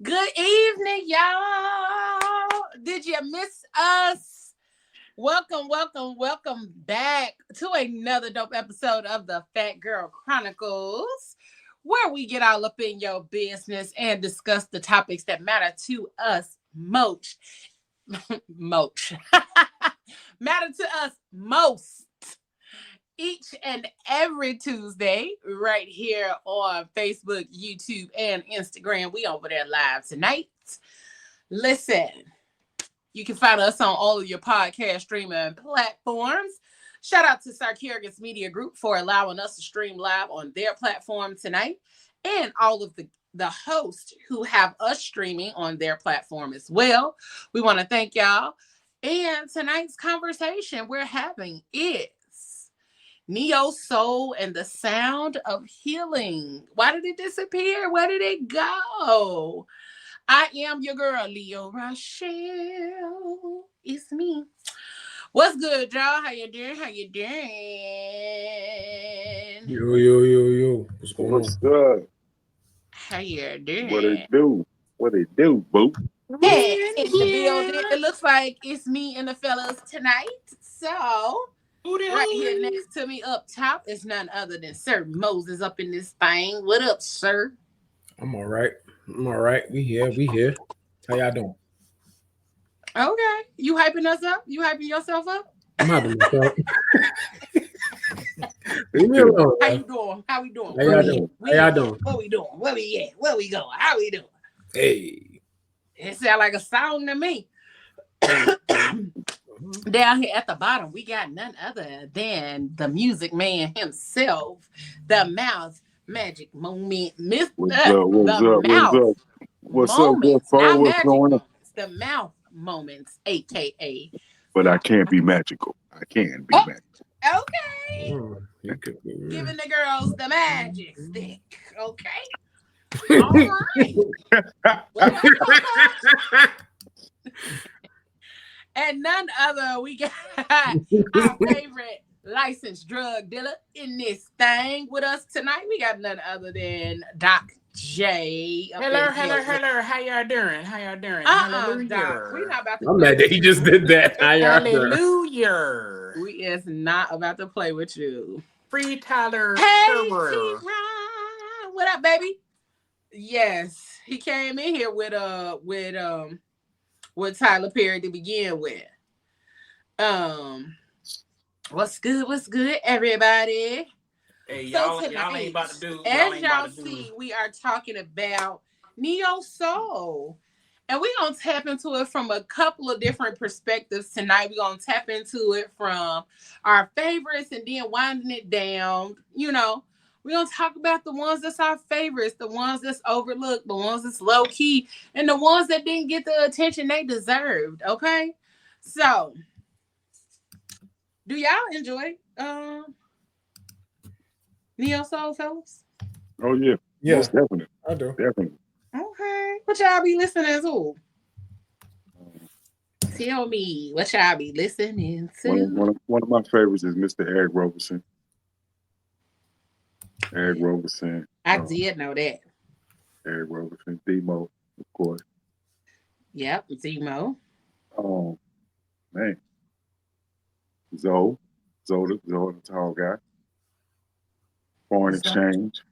Good evening, y'all. Did you miss us? Welcome back to another dope episode of the Fat Girl Chronicles, where we get all up in your business and discuss the topics that matter to us most. Matter to us most. Each and every Tuesday, right here on Facebook, YouTube, and Instagram. We over there live tonight. Listen, you can find us on all of your podcast streaming platforms. Shout out to Sarkarius Media Group for allowing us to stream live on their platform tonight, and all of the hosts who have us streaming on their platform as well. We want to thank y'all. And tonight's conversation we're having is Neo Soul and the Sound of Healing. Why did it disappear? Where did it go? I am your girl, Leo Rochelle. It's me. What's good, y'all? How you doing? Yo. What's going What's on? good? How you doing? What it do, boo? Hey, in the building. It looks like it's me and the fellas tonight. So, right here next to me up top is none other than Sir Moses up in this thing. What up, sir? I'm all right. We here. How y'all doing? Okay. You hyping us up? You hyping yourself up? I'm hyping myself. Leave me alone. How you doing? How we doing? How y'all doing? What we doing? Where we at? Where we going? How we doing? Hey. It sound like a song to me. Down here at the bottom, we got none other than the music man himself, the Mouth Magic Moment, Mr. What's up? What's going on? The Mouth Moments, aka. But I can't be magical. I can be magical. Okay. Giving the girls the magic stick. Okay. All right. And none other, we got our favorite licensed drug dealer in this thing with us tonight. We got none other than Doc J. Hello. How y'all doing? Hallelujah. Doc, we not about to. I'm mad that he just did that. Hallelujah. We is not about to play with you. Free Tyler. Hey, T-Ron. What up, baby? Yes, he came in here with Tyler Perry to begin with. What's good, everybody? Hey, y'all ain't about to do. As y'all see, we are talking about Neo Soul. And we're going to tap into it from a couple of different perspectives tonight. We're going to tap into it from our favorites and then winding it down. You know, we're going to talk about the ones that's our favorites, the ones that's overlooked, the ones that's low key, and the ones that didn't get the attention they deserved. Okay? So, do y'all enjoy Neo Soul, fellas? Oh, yeah. Yes, definitely. I do. Definitely. Okay. What y'all be listening to? Tell me what y'all be listening to. One of my favorites is Mr. Eric Roberson. I did know that. Eric Roberson. Demo, of course. Yep, Zemo. Oh, man. Zoe, the tall guy. Foreign exchange.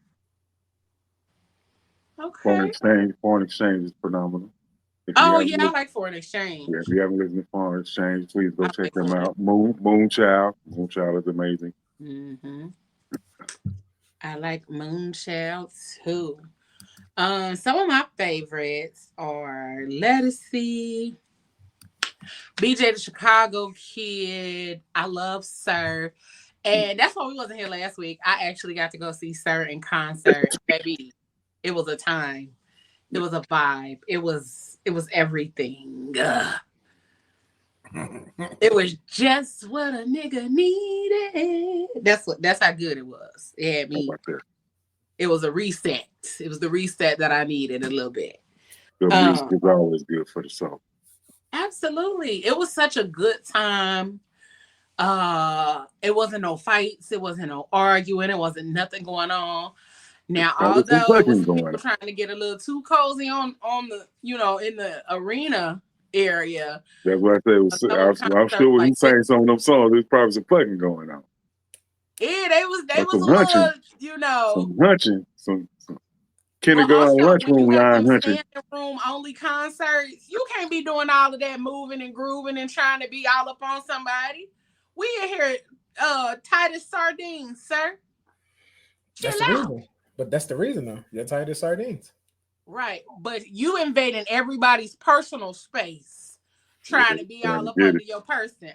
Okay. Foreign exchange is phenomenal. I like Foreign Exchange. Yeah, if you haven't listened to Foreign Exchange, please go check them out. Moonchild is amazing. Mm-hmm. I like Moonchild too. Some of my favorites are Lettucey, BJ the Chicago Kid. I love Sir. And that's why we wasn't here last week. I actually got to go see Sir in concert. Baby, it was a time. It was a vibe. It was everything. It was just what a nigga needed. That's how good it was. It had me. It was a reset. It was the reset that I needed a little bit. The reset is always good for the soul. Absolutely. It was such a good time. It wasn't no fights, it wasn't no arguing, it wasn't nothing going on. Now, Probably some although it was fucking some going people on. trying to get a little too cozy on the in the arena area, That's what I said. some of the I'm concerts sure when like he sang some of them songs, there's probably some fucking going on. yeah, they was Or a some hunching, little, some hunching, some But kindergarten also, when lunchroom you at line them hunching. standing room only concerts, you can't be doing all of that moving and grooving and trying to be all up on somebody. We in here, Titus Sardines, sir. Chill That's the out. reason. But that's the reason, though. You're tired of sardines. Right. But you invading everybody's personal space, trying to be all up Get under it. your person.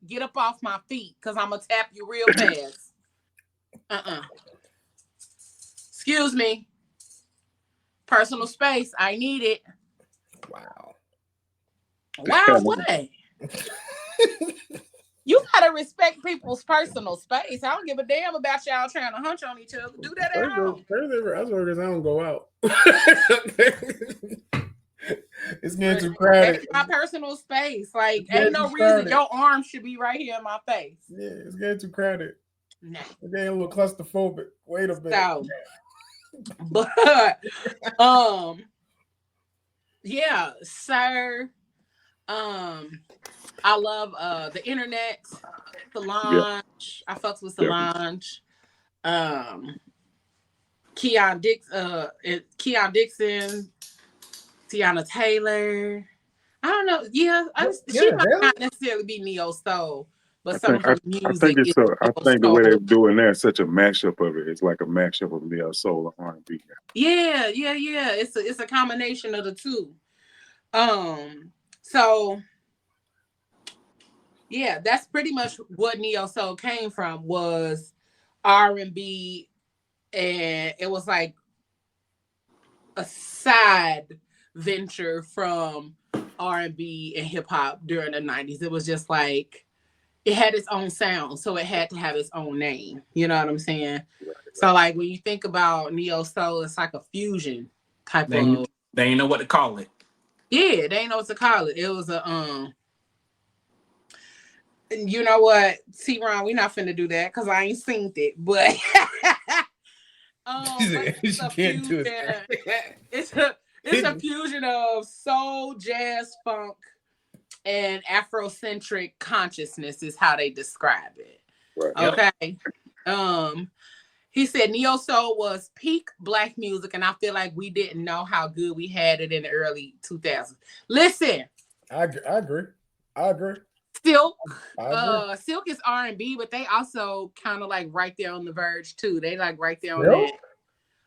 Get up off my feet, because I'm going to tap you real fast. Excuse me. Personal space. I need it. Wow. Wow, what? You gotta respect people's personal space. I don't give a damn about y'all trying to hunch on each other. Do that at home. As long as I don't go out. It's getting too crowded. That's my personal space. Like, Yeah, ain't no it's reason crowded. your arm should be right here in my face. Yeah, it's getting too crowded. Nah. It's getting a little claustrophobic. Wait a minute. So, but yeah, sir. I love the internet, Solange. I fucks with Solange. Keon Dixon, Tiana Taylor. I don't know. Yeah, she might not necessarily be neo soul, but some of her music. I think it's I think the way they're doing that is such a mashup of it. It's like a mashup of neo soul and R&B. Yeah. It's a combination of the two. So yeah, that's pretty much what neo soul came from, was R&B, and it was like a side venture from R&B and hip hop during the 90s. It was just like, it had its own sound, so it had to have its own name. You know what I'm saying? Right. So like when you think about neo soul, it's like a fusion type of. They ain't know what to call it. Yeah, they ain't know what to call it. It was a you know what, T-Ron, we're not finna do that because I ain't seen it, but it's a fusion. It's a fusion of soul, jazz, funk, and Afrocentric consciousness is how they describe it. Right. Okay. He said neo soul was peak Black music, and I feel like we didn't know how good we had it in the early 2000s. Listen, I agree. Silk is R&B, but they also kind of like right there on the verge too. They like right there on that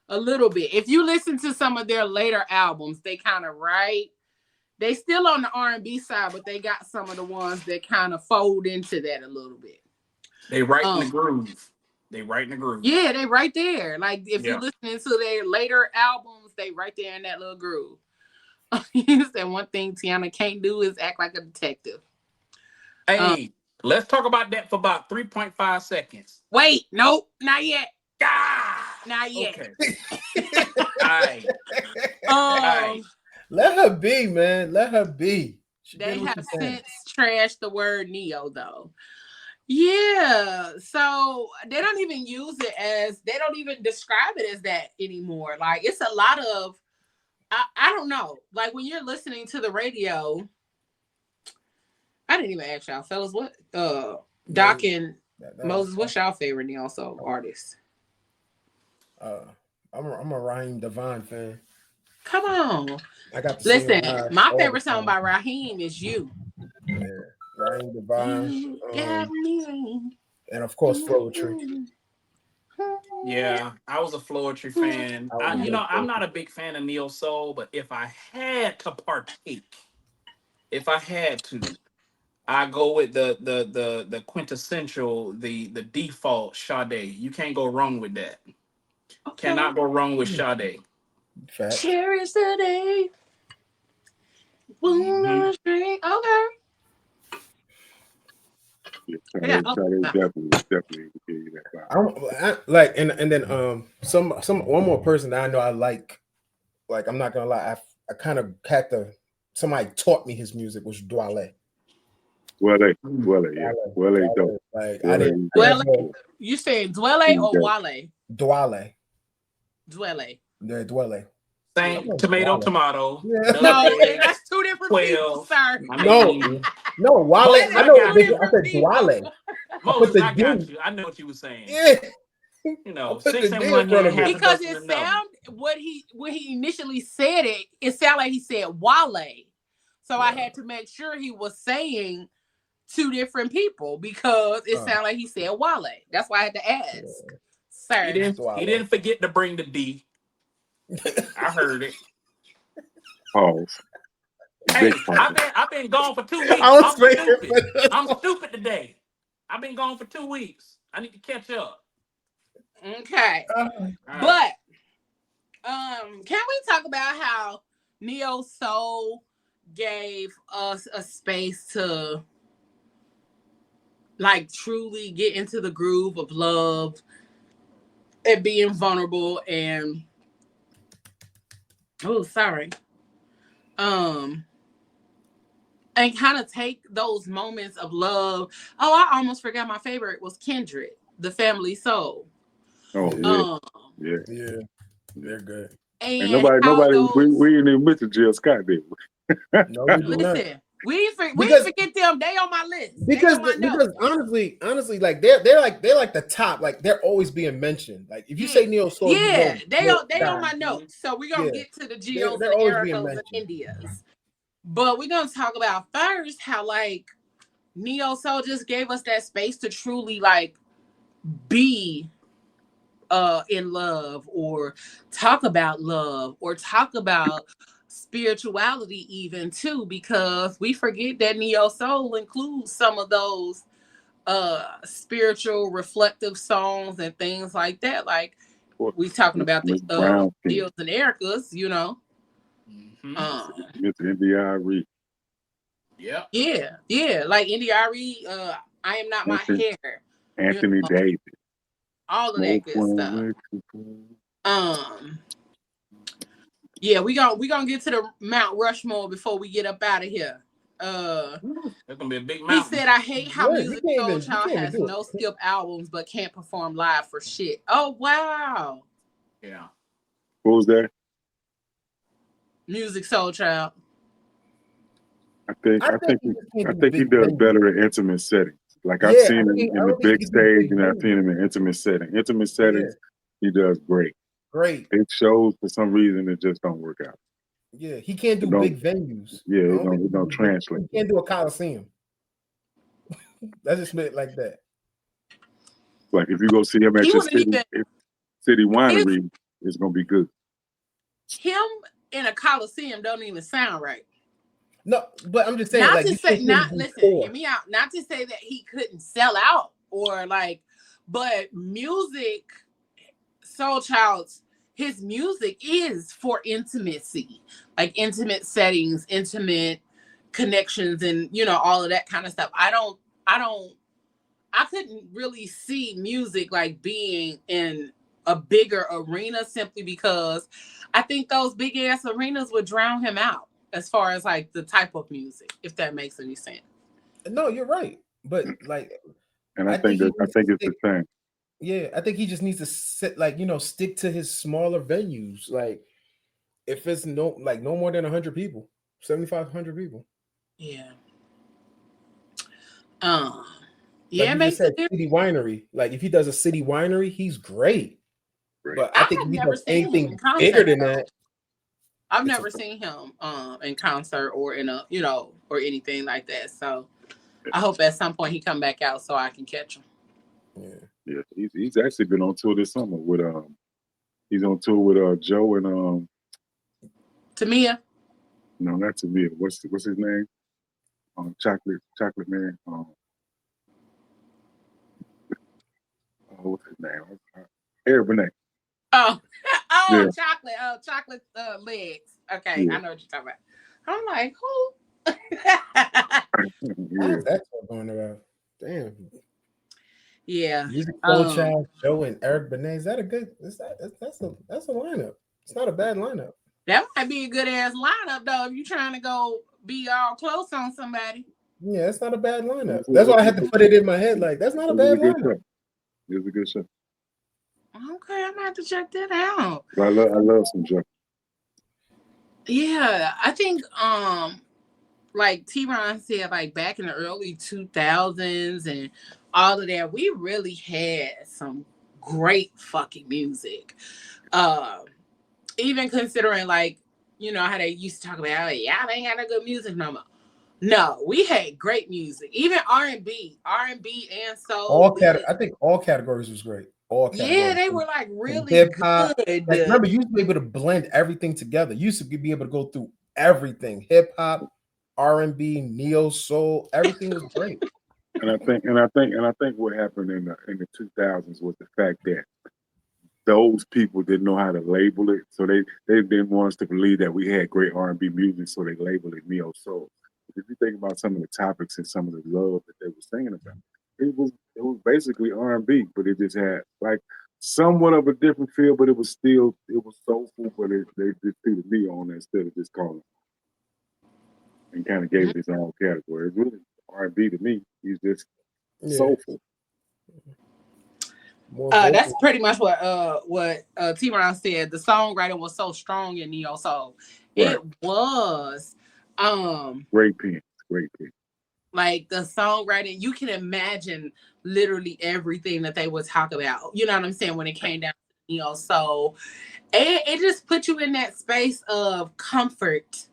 a little bit. If you listen to some of their later albums, they kind of they still on the R&B side, but they got some of the ones that kind of fold into that a little bit. They right in the groove. Yeah, they right there. Like if you're listening to their later albums, they right there in that little groove. You said one thing Tiana can't do is act like a detective. Hey, let's talk about that for about 3.5 seconds. Wait, nope, not yet. Not yet. Okay. All right. Let her be, man. Let her be. They have since trashed the word neo, though. Yeah, so they don't even use it they don't even describe it as that anymore. Like, it's a lot of, I don't know. Like, when you're listening to the radio, I didn't even ask y'all fellas, what, Doc and Moses, what's y'all favorite neo soul artist? I'm a Raheem Devine fan. Come on. I got to listen. My favorite song by Raheem is You. Yeah, Raheem Devine. And of course, Floetry. Yeah, I was a Floetry fan. I'm not a big fan of neo soul, but if I had to partake, I go with the quintessential, the default Sade. You can't go wrong with that. Okay. Cannot go wrong with Sade. Fact. Cherish the day. Okay. Yeah, definitely give you that vibe. And then some one more person that I know I like I'm not gonna lie, I kind of had to, somebody taught me his music, was Dwale. Dwale, dope. Like Dwale. Dwale, you saying Dwale or Wale? Dwale. Dwelle. Yeah, Dwelle. Same Yeah. tomato, Wale. tomato. Yeah. No, Nutmeg, that's two different people, 12. sir. I No, mean, no, Wale. Moses, I I know. got you. I said Dwale. I put Moses, the I got D. you. I know what you were saying. Yeah, You I know, put 6 the in D one in front hand, of it. half a Because dozen it in another. sound when he initially said it sounded like he said Wale. So I had to make sure he was saying two different people because it sounded like he said Wale. That's why I had to ask. Sir. He didn't forget to bring the D. I heard it. Pause. Hey, Big pause. I've been gone for 2 weeks. I was waiting stupid. for this. I'm stupid today. I've been gone for 2 weeks. I need to catch up. Okay. All right. But can we talk about how Neo Soul gave us a space to like truly get into the groove of love and being vulnerable and and kind of take those moments of love. Oh, I almost forgot my favorite was Kendrick, The Family Soul. Oh yeah, yeah. Yeah, they're good. And And how nobody, those we didn't even mention Jill Scott, did we? No, we do not. listen, we didn't Because- forget them. They on my list. Because they on my notes. honestly, like they're like the top. Like they're always being mentioned. Like if you say Neo Soul, Yeah, you they know, on my notes. So we're gonna get to the Geos they're and always being Ericos and mentioned. Indias. But we're gonna talk about first how like Neo Soul just gave us that space to truly like be in love or talk about love or talk about spirituality even too, because we forget that Neo Soul includes some of those spiritual reflective songs and things like that. Like we talking about the Geos and Ericas, you know. Mr. NDI Yeah, like India.Arie, I Am Not My Hair, Anthony Davis, all of that good stuff. Yeah, we gonna get to the Mount Rushmore before we get up out of here. That's gonna be a big He mountain. said, "I hate how Yeah, Music Soul Child has no skip albums but can't perform live for shit." Oh wow! Yeah. What was that? Music Soul Child. I think he does better in intimate settings. Like I've seen him in the big stage, and I've seen him in intimate settings. Intimate settings, he does great. Great. It shows for some reason it just don't work out. Yeah, he can't do big venues. Yeah, it don't translate. He can't do a Coliseum. That's just meant like that. Like if you go see him at your city winery, it's gonna be good. Him in a Coliseum don't even sound right. No, but I'm just saying. Not like, to say, hear me out. Not to say that he couldn't sell out or like, but music, Soul Child's, his music is for intimacy, like intimate settings, intimate connections, and you know all of that kind of stuff. I couldn't really see music like being in a bigger arena simply because I think those big ass arenas would drown him out as far as like the type of music, if that makes any sense. No, you're right. But like, and I think it's the same. Yeah, I think he just needs to stick to his smaller venues. Like if it's no more than 100 people, 7,500 people. Yeah. Yeah, like city winery. Like if he does a city winery, he's great. But I think if he does anything bigger than that. I've never seen him in concert or in a or anything like that. So I hope at some point he come back out so I can catch him. Yeah, he's actually been on tour this summer with he's on tour with Joe and Tamia. No, not Tamia. What's his name? Chocolate Man. What's his name? Eric Benet. Yeah. Chocolate legs. Okay, yeah. I know what you're talking about. I'm like, who? That's what going around. Damn. Yeah. Music Soul Child, Joe and Eric Benet. Is that a good? That's a lineup. It's not a bad lineup. That might be a good ass lineup though. If you're trying to go be all close on somebody. Yeah, it's not a bad lineup. That's why I had to put it in my head. Like that's not a bad lineup. It's a good show. Okay, I'm gonna have to check that out. I love some Jeff. Yeah, I think like T-Ron said, like back in the early 2000s and all of that, we really had some great fucking music. Even considering like, you know, how they used to talk about, oh, y'all ain't got no good music no more. No, we had great music. Even R&B and soul. I think all categories was great. All categories. Yeah, they were like really hip-hop, good. like, remember, you used to be able to blend everything together. You used to be able to go through everything. Hip hop, R&B, neo soul, everything was great. And I think what happened in the 2000s was the fact that those people didn't know how to label it, so they didn't want us to believe that we had great R&B music, so they labeled it neo soul. If you think about some of the topics and some of the love that they were singing about, it was basically R&B, but it just had like somewhat of a different feel, but it was soulful, but they just threw the neo on it instead of just calling it and kind of gave it its own category. It's really R&B to me. He's just soulful. That's pretty much what T-Ron said. The songwriting was so strong in neo soul. Right. It was great pen. Like the songwriting, you can imagine literally everything that they would talk about. You know what I'm saying? When it came down to neo soul, it just put you in that space of comfort.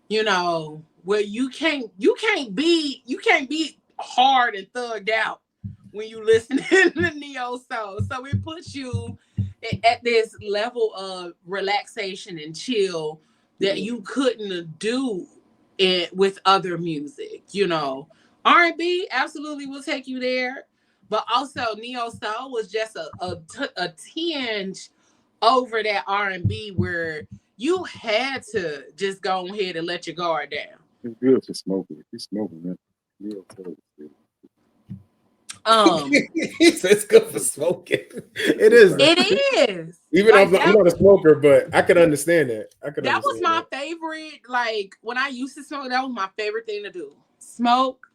You know, where you can't be hard and thugged out when you listen to the neo soul. So it puts you at this level of relaxation and chill that you couldn't do it with other music. You know, R&B absolutely will take you there, but also neo soul was just a tinge over that R&B where you had to just go ahead and let your guard down. It's good for smoking. He's smoking, man. Neo soul is good. He said it's good for smoking. It is. It is. Even like though I'm not a smoker, but I could understand that. That was my favorite. Like when I used to smoke, that was my favorite thing to do. Smoke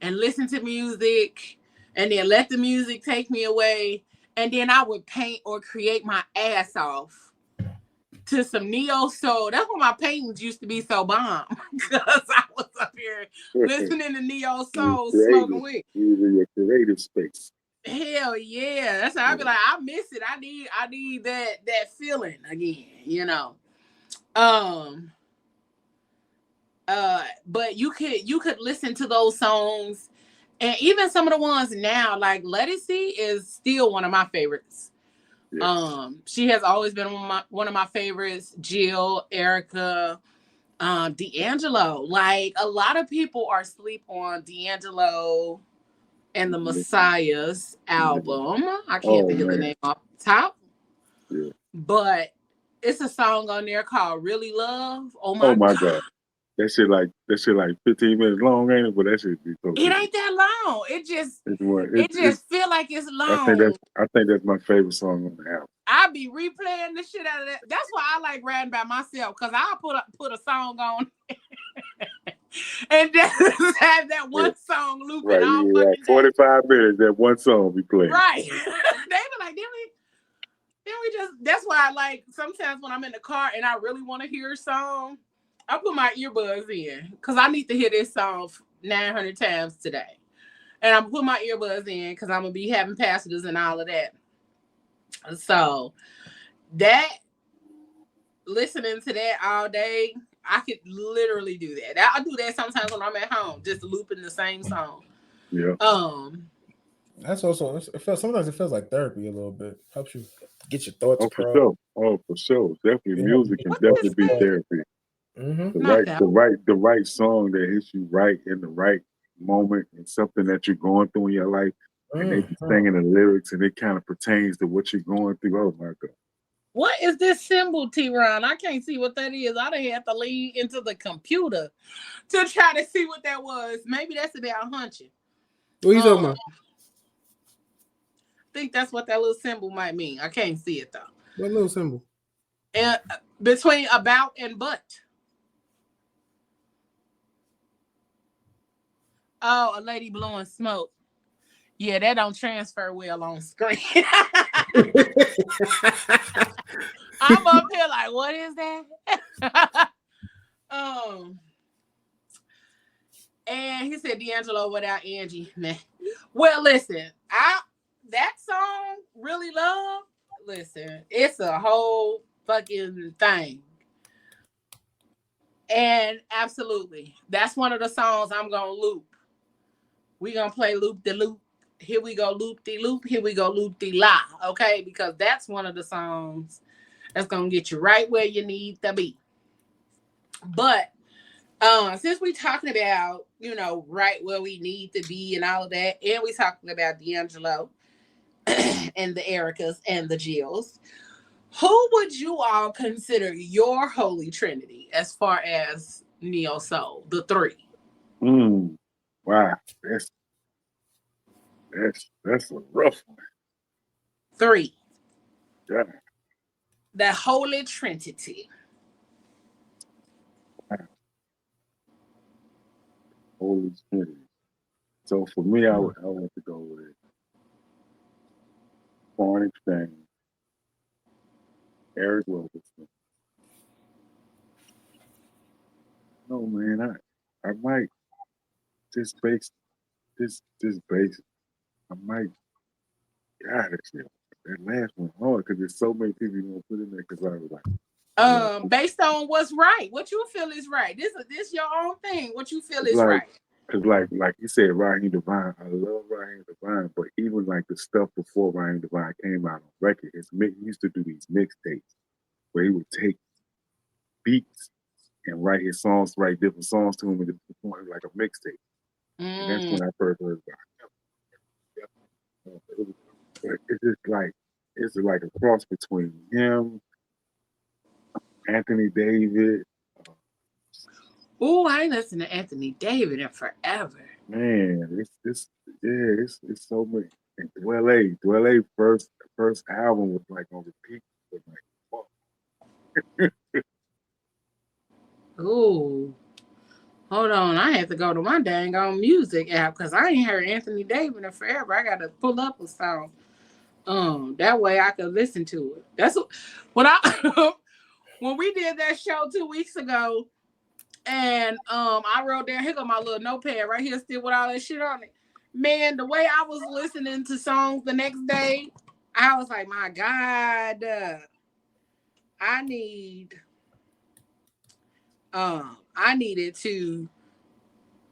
and listen to music, and then let the music take me away, and then I would paint or create my ass off to some neo soul. That's why my paintings used to be so bomb, because I was up here listening to neo soul, smoking weed. Using your creative space. Hell yeah, that's how I be like. I miss it. I need that feeling again. You know. But you could listen to those songs, and even some of the ones now, like Let It See, is still one of my favorites. Yes. She has always been one of my favorites. Jill, Erica, D'Angelo. Like a lot of people are asleep on D'Angelo and the Messiah's album. I can't think of the name off the top. Yeah. But it's a song on there called Really Love. Oh my God. That shit like 15 minutes long, ain't it? But that shit be so it ain't that long. It just feel like it's long. I think that's my favorite song on the album. I'll be replaying the shit out of that. That's why I like riding by myself, because I'll put a song on and just have that one song looping all fucking day. 45 minutes, that one song be playing. Right. They be like, then we just, that's why I like sometimes when I'm in the car and I really want to hear a song, I put my earbuds in because I need to hear this song 900 times today. And I'm put my earbuds in because I'm going to be having passages and all of that. So that, listening to that all day, I could literally do that. I'll do that sometimes when I'm at home, just looping the same song. Yeah. That's also, sometimes it feels like therapy a little bit. Helps you get your thoughts across. For sure. Definitely, music can definitely be therapy. Mm-hmm. The right song that hits you right in the right moment and something that you're going through in your life, and they be singing the lyrics and it kind of pertains to what you're going through. Oh my God. What is this symbol, T-Ron? I can't see what that is. I done had to lean into the computer to try to see what that was. Maybe that's about hunching. What are you talking about? I think that's what that little symbol might mean. I can't see it though. What little symbol? And between about and but. Oh, a lady blowing smoke. Yeah, that don't transfer well on screen. I'm up here like, what is that? And he said D'Angelo without Angie. Nah. Well, listen, that song really love. Listen, it's a whole fucking thing. And absolutely, that's one of the songs I'm gonna loop. We gonna play loop de loop. Here we go loop de loop. Here we go loop de la. Okay, because that's one of the songs that's gonna get you right where you need to be. But since we talking about, right where we need to be and all of that, and we talking about D'Angelo and the Ericas and the Jills, who would you all consider your holy trinity as far as neo soul, the three? Wow, that's a rough one. Three. Yeah. The holy trinity. Holy Trinity. So for me, I want to go with Foreign Exchange, Eric Wilkerson. No man, I might just base this base. I might God that last one hard because there's so many people you want to put in there because I was like, based on what's right, what you feel is right. This your own thing. What you feel is like, right. Cause like you said, Raheem Devine, I love Raheem Devine, but even like the stuff before Raheem Devine came out on record, he used to do these mixtapes where he would take beats and write different songs to him and perform like a mixtape. And that's when I first heard about him. It's like a cross between him, Anthony David. Oh, I ain't listened to Anthony David in forever. Man, it's so many. And Dwelle first album was like on repeat. Like, ooh, hold on, I have to go to my dang on music app because I ain't heard Anthony David in forever. I got to pull up a song. That way I could listen to it. That's when when we did that show 2 weeks ago. And I wrote down, here go my little notepad right here, still with all that shit on it. Man, the way I was listening to songs the next day, I was like, my God, I needed to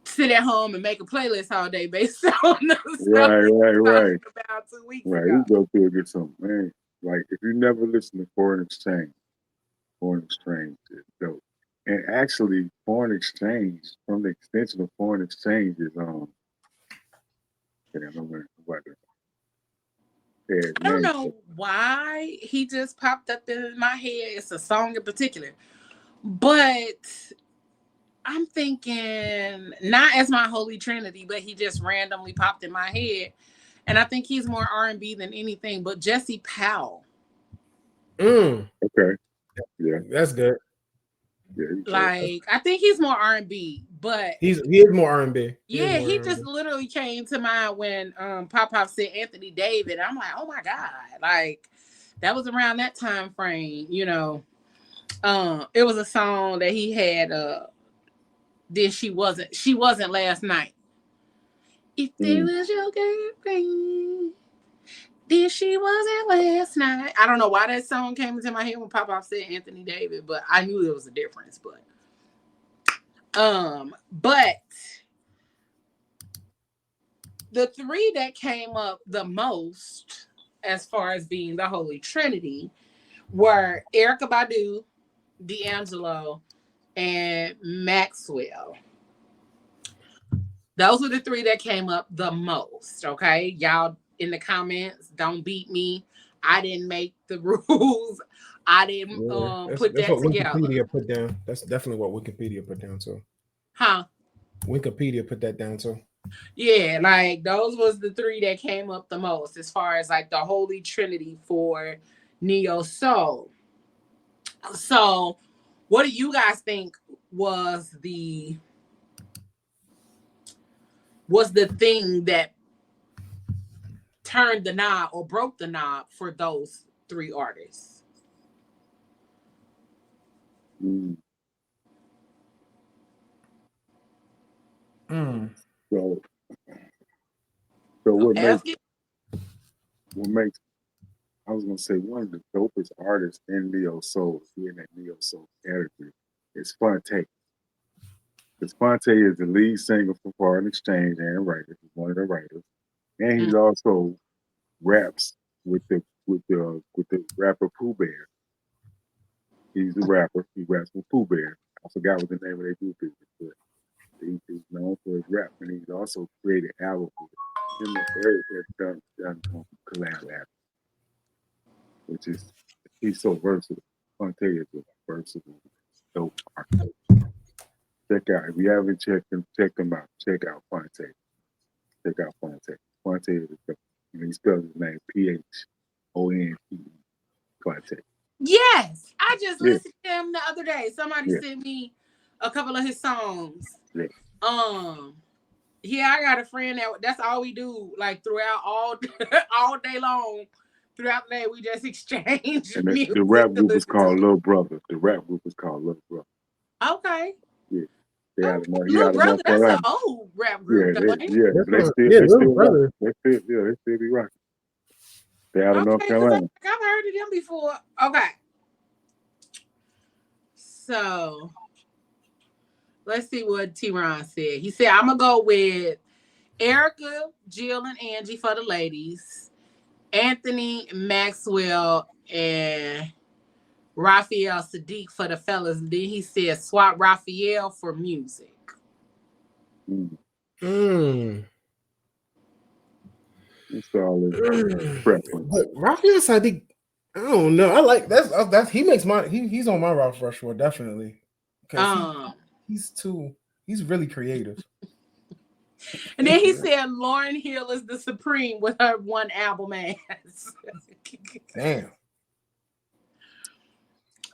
sit at home and make a playlist all day based on the stuff right. About 2 weeks ago. You go through and get some, man. Like if you never listen to Foreign Exchange is dope. And actually, Foreign Exchange, from the extension of Foreign Exchange, is I don't know why he just popped up in my head. It's a song in particular, but I'm thinking not as my holy trinity, but he just randomly popped in my head, and I think he's more R&B than anything. But Jesse Powell. Okay. Yeah, that's good. Yeah, like I think he's more R&B, but he is more R&B. He just literally came to mind when Pop said Anthony David. I'm like, oh my God, like that was around that time frame, It was a song that he had. Then she wasn't last night. If there was your girlfriend, then she wasn't last night. I don't know why that song came into my head when Pop said Anthony David, but I knew there was a difference. But the three that came up the most as far as being the Holy Trinity were Erykah Badu, D'Angelo, and Maxwell. Those were the three that came up the most, okay? Y'all in the comments, don't beat me. I didn't make the rules. I didn't put that what together. Wikipedia put down. That's definitely what Wikipedia put down too. Huh? Wikipedia put that down too. Yeah, like those was the three that came up the most as far as like the Holy Trinity for Neo Soul. So, what do you guys think was the thing that turned the knob or broke the knob for those three artists? Mm. Mm. So So ask it. what makes I was gonna say one of the dopest artists in neo soul, in that neo soul category, is Fonte. Because Fonte is the lead singer for Foreign Exchange and a writer. He's one of the writers, and he's also raps with the rapper Pooh Bear. He's the rapper. He raps with Pooh Bear. I forgot what the name of their group is, but he's known for his rap, and he's also created albums with him and Eric have done collab albums, which is he's so versatile. Fonte is a versatile, dope artist. Check out if you haven't checked them out. Check out Fonte. Check out Fonte. Fonte is dope. He spells his name Phonte. Fonte. Yes, I just listened to him the other day. Somebody sent me a couple of his songs. Yeah. I got a friend that's all we do, like throughout all day long. Throughout the day, we just exchange. And the rap group is called Little Brother. The rap group is called Little Brother. Okay. Yeah. They out of North Little Brother, that's Carolina. an old rap group. They still be rocking. They out of North Carolina. I've heard of them before. Okay. So let's see what T-Ron said. He said, I'm gonna go with Erica, Jill, and Angie for the ladies, Anthony, Maxwell, and Raphael Sadiq for the fellas. And then he said swap Raphael for music. It's all preference. But Raphael Sadiq, I don't know. I like that's he makes my he's on my Ralph Rushmore definitely. Because he's really creative. And then he said Lauryn Hill is the supreme with her one album ass. Damn.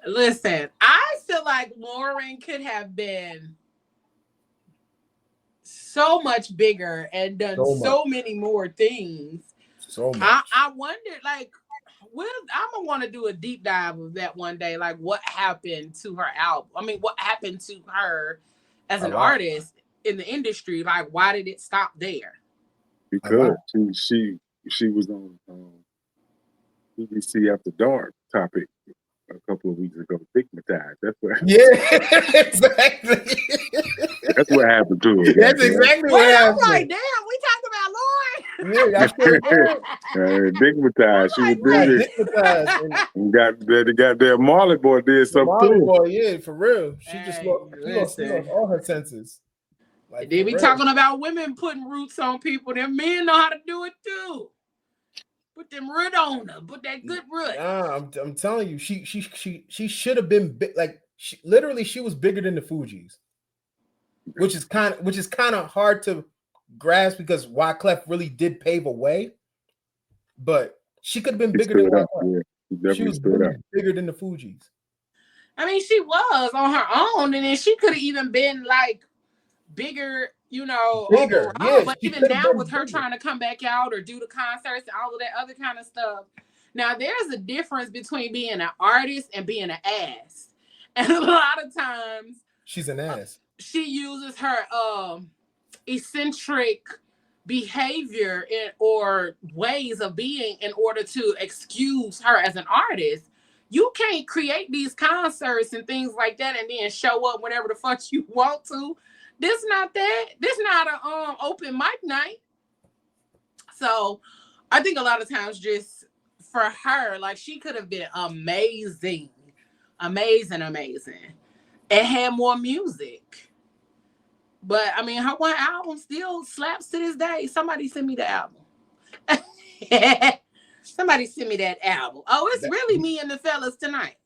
Listen, I feel like Lauryn could have been so much bigger and done so many more things. So much. I wondered, like, I'm gonna want to do a deep dive of that one day. Like, what happened to her album? I mean, what happened to her as an artist in the industry? Like, why did it stop there? Because she was on BBC After Dark topic a couple of weeks ago, stigmatized. That's what. Yeah, exactly. That's what happened to her. That's exactly what happened. I'm like, damn, we talking about Lauryn. Yeah, stigmatized. She was busy. And the goddamn Marley Boy did something. Marley Boy, yeah, for real. She just lost all her senses. Like, they be talking about women putting roots on people. Them men know how to do it too. Put them root on her. Put that good root. I'm telling you, she should have been big. Like she was bigger than the Fugees, which is kind of hard to grasp because Wyclef really did pave a way, but she could have been bigger than Wyclef. Yeah, she was bigger than the Fugees. I mean, she was on her own, and then she could have even been like bigger, overall. Yeah, but even now with her trying to come back out or do the concerts and all of that other kind of stuff. Now there's a difference between being an artist and being an ass. And a lot of times she's an ass. She uses her eccentric behavior or ways of being in order to excuse her as an artist. You can't create these concerts and things like that and then show up whenever the fuck you want to. This not that. This not a open mic night. So I think a lot of times just for her, like she could have been amazing, and had more music. But I mean, her one album still slaps to this day. Somebody send me the album. Somebody send me that album. Oh, it's really me and the fellas tonight.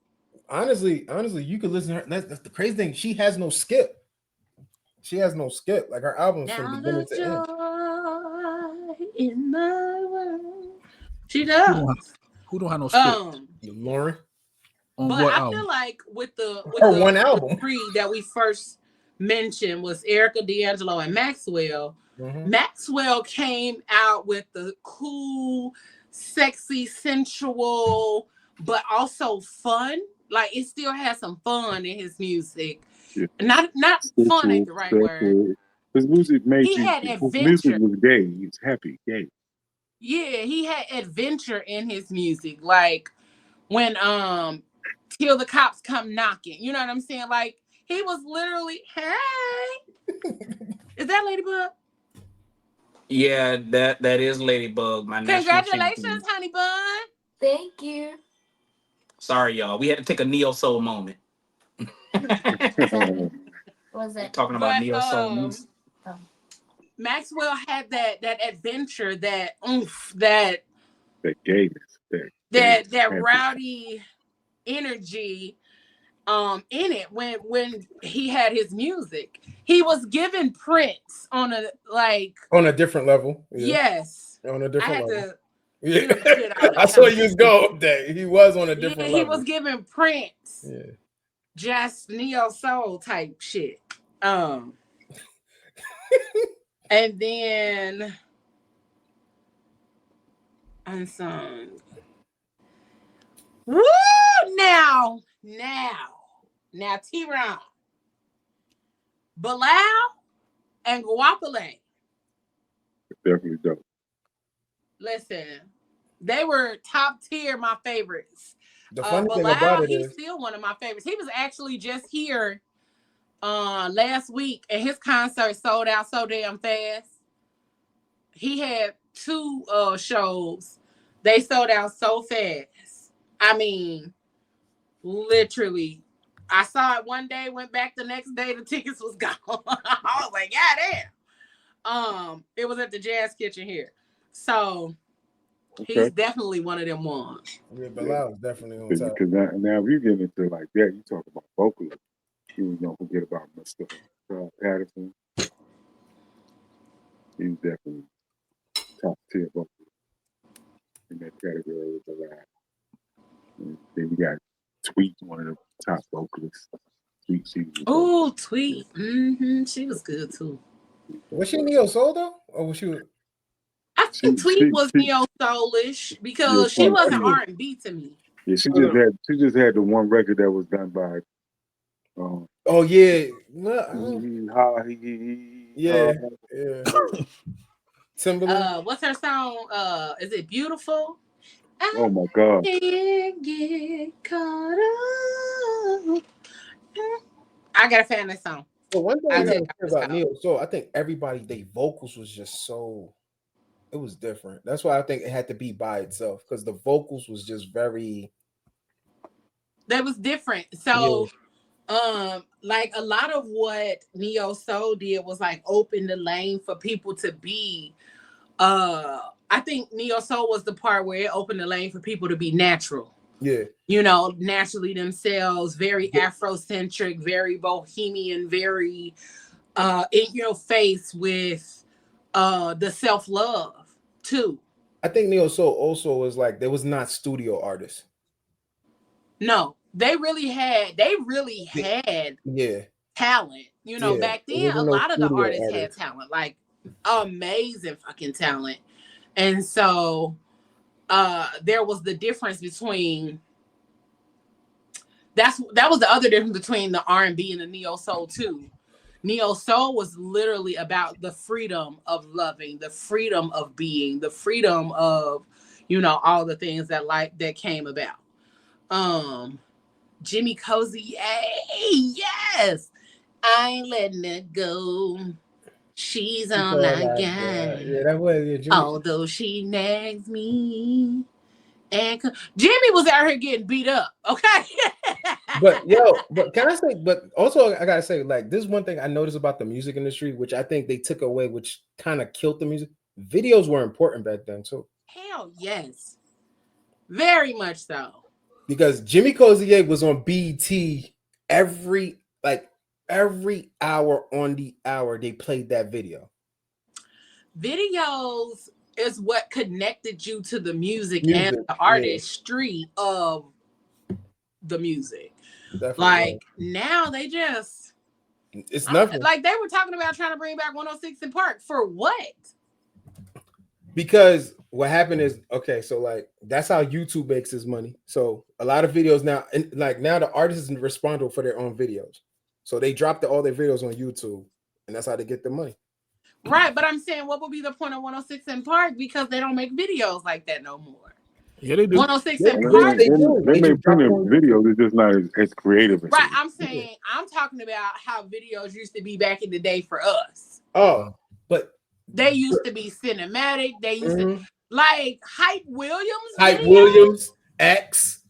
Honestly, you could listen to her. That's the crazy thing. She has no skip. Like her albums from beginning to end. In my world. She does. Who don't have no skip? Lauryn. But I feel like with the one album three that we first mentioned was Erica, D'Angelo, and Maxwell. Mhm. Maxwell came out with the cool, sexy, sensual, but also fun. Like it still has some fun in his music. Yeah. Not fun ain't the right word. His music made He you. had His music adventure. was gay. He's happy, gay. Yeah, he had adventure in his music. Like when till the cops come knocking. You know what I'm saying? Like he was literally, hey, is that Ladybug? Yeah, that is Ladybug, my national Congratulations, champion. honey bun. Thank you. Sorry, y'all. We had to take a neo soul moment. Was it? Talking about But neo soul music. Maxwell had that adventure, that oomph, that gayness, that happy. rowdy energy in it when he had his music. He was giving Prince on a different level. Yeah. Yes. On a I different had level. to Yeah. you know, shit out of I saw him. you was going there. He was on a different He level. was giving Prince just neo soul type shit. And then unsung. Woo! Now, T-Ron, Bilal, and Guapale. Definitely dope. Listen, they were top tier, my favorites. The funny thing Bilal, about it he's is, still one of my favorites. He was actually just here last week, and his concert sold out so damn fast. He had 2 shows. They sold out so fast. I mean, literally. I saw it one day, went back the next day, the tickets was gone. I was like, goddamn. It was at the Jazz Kitchen here. So he's definitely one of them ones. yeah, Bilal is definitely on top. Because now if you get into like that, you talk about vocalists. You don't forget about Mr. Patterson. He's definitely top tier vocalist in that category with Bilal. And then you got Tweet, one of the top vocalists. Tweet, oh, Tweet. She was good too. Was she neo soul though, or was she? I think Tweet was neo soulish because she wasn't R&B to me. Yeah, she just had the one record that was done by. Oh yeah, yeah. Timberland. What's her song? Is it Beautiful? Oh my God! Can't get caught up. I got a fan of this song. Well, one thing I gotta say about neo soul, I think everybody, their vocals was just so. It was different. That's why I think it had to be by itself because the vocals was just very. That was different. So, like a lot of what neo soul did was like open the lane for people to be. I think neo soul was the part where it opened the lane for people to be natural. Yeah. You know, naturally themselves, very Afrocentric, very bohemian, very in your face with the self-love too. I think neo soul also was like there was not studio artists. No, they really had talent. You know, back then a lot of the artists had talent, like amazing fucking talent. And so there was the difference between that was the other difference between the R&B and the neo soul too. Neo soul was literally about the freedom of loving, the freedom of being, the freedom of, you know, all the things that came about. Jimmy Cozy, yes, I ain't letting it go. She's all I got. Yeah, that was Jimmy. Although she nags me. And Jimmy was out here getting beat up, okay? but can I say, but also I gotta say, like, this is one thing I noticed about the music industry, which I think they took away, which kind of killed the music. Videos were important back then too. Hell yes. Very much so. Because Jimmy Cozier was on BET every hour on the hour they played that video. Videos is what connected you to the music and the artistry of the music. Definitely. Like now they just It's nothing. Like they were talking about trying to bring back 106 in Park for what? Because what happened is, okay, so like that's how YouTube makes his money. So a lot of videos now, and like now the artists is responsible for their own videos. So they dropped all their videos on YouTube, and that's how they get the money. Right, but I'm saying, what would be the point of 106 in Park? Because they don't make videos like that no more. Yeah, they do. 106 Yeah, in they Park. do. They make just plenty of drop on videos. It's just not as creative. As Right, I'm saying, I'm talking about how videos used to be back in the day for us. Oh, but They used to be cinematic. They used to like Hype Williams. Hype video? Williams, X,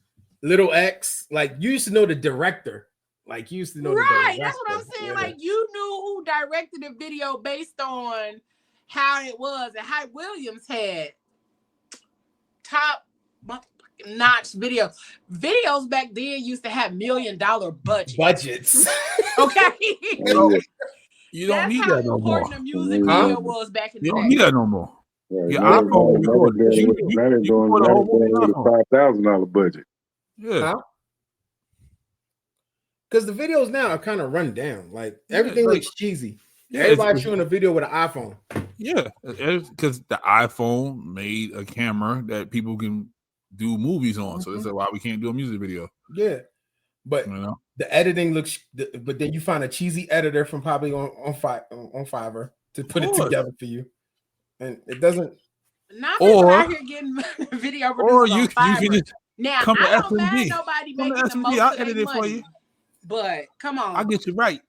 Little X. Like you used to know the director. Like you used to know the Right, director. that's what I'm saying. Yeah. Like you knew who directed the video based on how it was, and Hype Williams had top notch videos. Videos back then used to have $1 million budgets. Okay, You don't that's need how that no more. important a music Huh? video was back in the You don't day. need that no more. Right. Your Now iPhone they're records. doing- You now they're doing put a whole movie with a on. $5,000 budget. Yeah. Huh? Because the videos now are kind of run down. Like Yeah, everything like- looks cheesy. Yeah, Everybody's shooting a video with an iPhone. yeah, because the iPhone made a camera that people can do movies on. So that's why we can't do a music video. Yeah, but You know, the editing looks. But then you find a cheesy editor from probably on Fiverr to put it course. together for you, and it doesn't. Not people Or- out here getting video or producers you on Fiverr. can just Now come to I don't mind S&P. nobody Come to making the S&P, most I'll of their edit it for money, you. but come on, I'll get you right.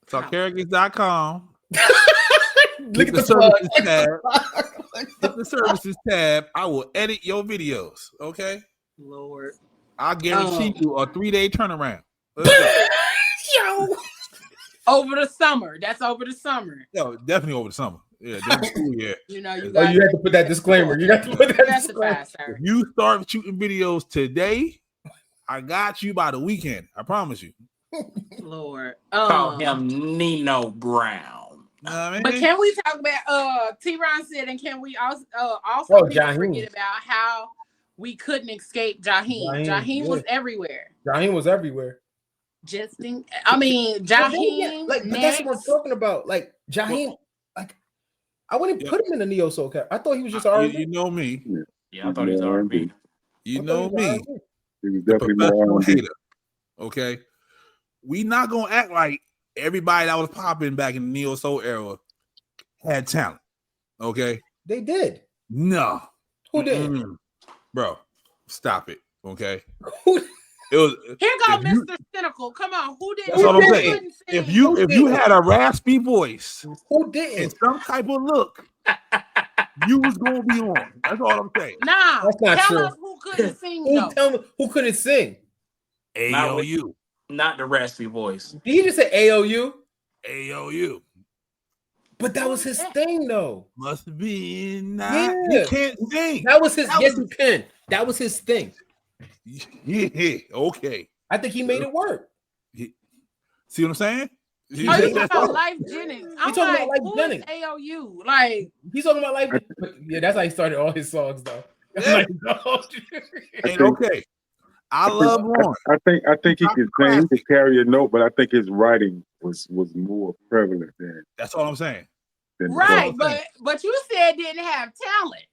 Sarcarragis.com. Look at the the plug. services tab. Hit the services tab. I will edit your videos. Okay. Lord. I guarantee you a 3-day turnaround. Let's go. Yo. Over the summer. That's over the summer. Yo, definitely over the summer. Yeah, during the school year. You know, you Oh, got you have to put that disclaimer. You got to put that specify, disclaimer. sir. If you start shooting videos today, I got you by the weekend. I promise you. Lord. Call him Nino Brown. Know what I mean? But can we talk about T-Ron said, and can we also Jaheim. forget about how we couldn't escape Jaheim? Jaheim was everywhere. Jaheim was everywhere. Jaheim, Like, but that's what I'm talking about. Like Jaheim, like I wouldn't put him in the neo soul cat. I thought he was just R&B. You know me. Yeah, I thought he was R&B. You know me. He was The definitely more professional R&B. hater. Okay. We not gonna act like everybody that was popping back in the neo soul era had talent. Okay. They did. No. Who did? Bro, stop it. Okay. Who? It was Here go if you- Mr. Cynical. Come on, who did? That's what I'm who saying. couldn't if sing? you had a raspy voice Who and didn't? some type of look, you was gonna be on. That's all I'm saying. Nah, That's not tell true. us who couldn't sing Who though. tell me who couldn't sing? AOU. Not the raspy voice. Did he just say AOU? AOU. But that was his thing, though. Must be not. Yeah. You can't sing. That was his. That Yes, was- he can. That was his thing. Yeah. Okay. I think he made it work. See what I'm saying? Oh, you talking about Life Jennings? I'm talking like, about Life who Jennings. is AOU? Like, He's talking about like, yeah, that's how he started all his songs, though. Yeah. Like, no. Ain't okay. I love Lauren. I think he could sing, he could carry a note, but I think his writing was more prevalent That's all I'm saying. than right, what I'm saying. but you said didn't have talent.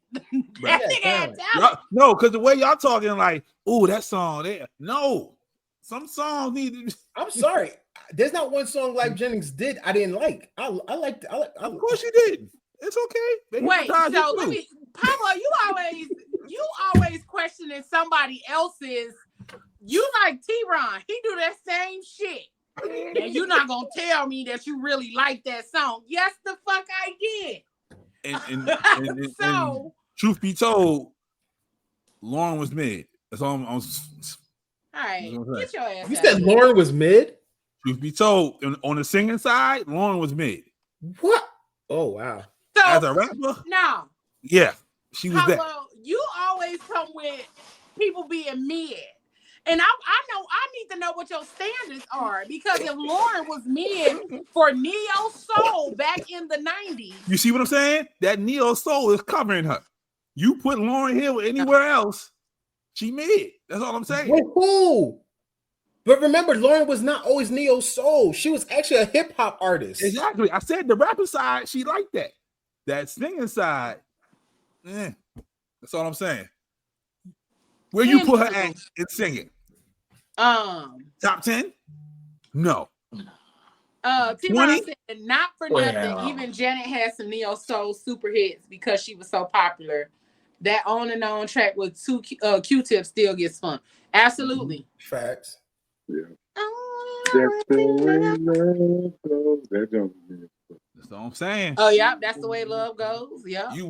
Right. That nigga had talent. Y'all- no, because the way y'all talking, like, oh, that song there. No, some songs need to. I'm sorry. There's not one song Life Jennings did I didn't like. I liked. Of course you did. It's okay. They Wait, hypnotized so you let too. me, Pablo, you always questioning somebody else's. You like T-Ron, he do that same shit, and you're not gonna tell me that you really like that song. Yes, the fuck I did. And So, truth be told, Lauren was mid. That's all I'm all right, get your ass. You out said of here. Lauren was mid. truth be told, on the singing side, Lauren was mid. What? Oh wow. As So a rapper, no, yeah, she was that. Pablo, you always come with people being mid. And I know I need to know what your standards are, because if Lauren was mid for neo soul back in the 90s, You see what I'm saying? That neo soul is covering her. You put Lauren Hill anywhere else, she mid. That's all I'm saying. With who? But remember, Lauren was not always neo soul. She was actually a hip hop artist. Exactly. I said the rapping side, she liked that. That singing side, that's all I'm saying. Where you put her at in singing? Top 10? No. T-Ron said, not for nothing. Well. Even Janet had some neo soul super hits because she was so popular. That On and On track with two Q-Tips still gets fun. Absolutely. Facts. Yeah. That's the way love goes. That don't mean That's all I'm saying. Oh yeah, that's the way love goes. Yeah. You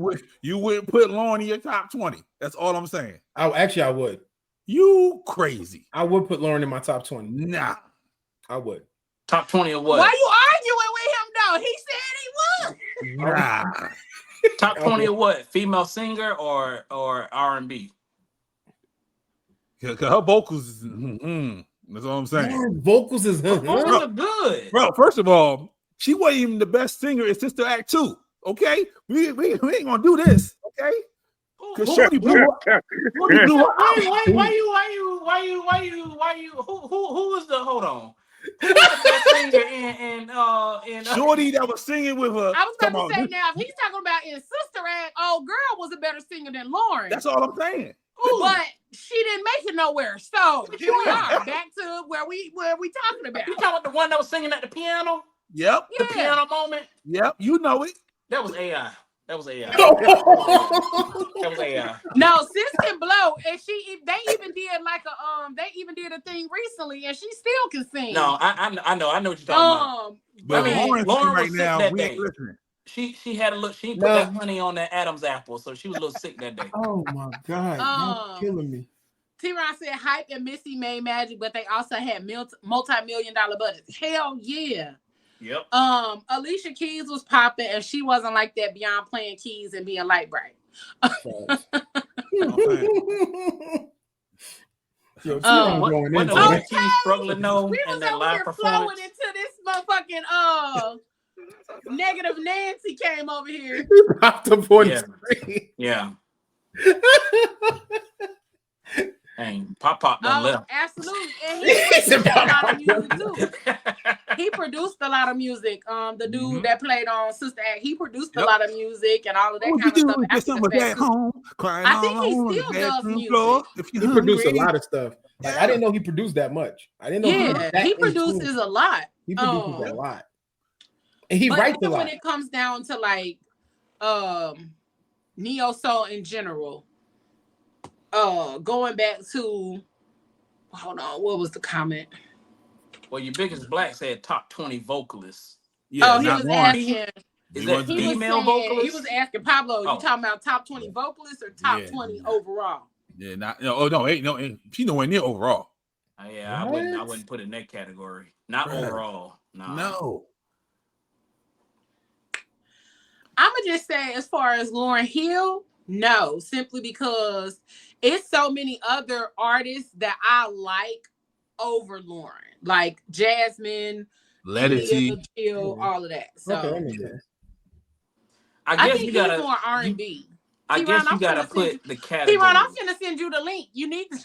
wouldn't put Lauren in your top 20. That's all I'm saying. I would. You crazy. I would put Lauren in my top 20. Nah. I would. Top 20 of what? Why you arguing with him though? He said he would. Nah. Top 20 of what? Female singer or R&B? Cause her vocals is that's all I'm saying. Lauren vocals is Those are good. Bro, first of all, she wasn't even the best singer in Sister Act 2. Okay? We ain't gonna do this, okay? Because Shorty blew up. Shorty blew up. Why you who was the hold on? Who was the best singer in Shorty that was singing with her. I was going to say now, if he's talking about in Sister Act, old girl was a better singer than Lauren. That's all I'm saying. But she didn't make it nowhere. So here we are, back to where we talking about. You talking about the one that was singing at the piano? Yep. The piano moment? Yep. You know it. That was AI. That was AI. That was AI. No, sis can blow, and they even did a thing recently, and she still can sing. No, I know what you're talking about. But I mean, Lauren right was sick now, that we day. ain't listening. She had a look. She put that honey on that Adam's apple, so she was a little sick that day. Oh my God, you're killing me. T-Ron said Hype and Missy made magic, but they also had multi-million-dollar budgets. Hell yeah. Yep. Alicia Keys was popping, and she wasn't like that beyond playing keys and being light bright. Wasn't Alicia Keys struggling though we in was that over live here performance? flowing into this motherfucking Negative Nancy came over here. Popped up on the screen. Yeah. Dang, Pop done left. Absolutely. And he produced a lot of music too. He produced a lot of music. The dude that played on Sister Act, he produced a lot of music and all of that kind of stuff. I think he still does music. He produced a lot of stuff. Like I didn't know he produced that much. I didn't know. He produces a lot. He produces a lot. And he writes a lot. When it comes down to like neo soul in general, going back to hold on, what was the comment? Well, your biggest black said top 20 vocalists. Yeah, he was asking. Is that female vocalist? He was asking Pablo, you talking about top 20 vocalists or top 20 overall? Yeah, she's nowhere near overall. Yeah, I wouldn't put it in that category. Not overall. No. I'm gonna just say, as far as Lauryn Hill, no, simply because it's so many other artists that I like over Lauren, like Jasmine, Letty, all of that. So I guess think you gotta more R&B. I guess you gotta put the category. T-Ron, I'm gonna send you the link. You need to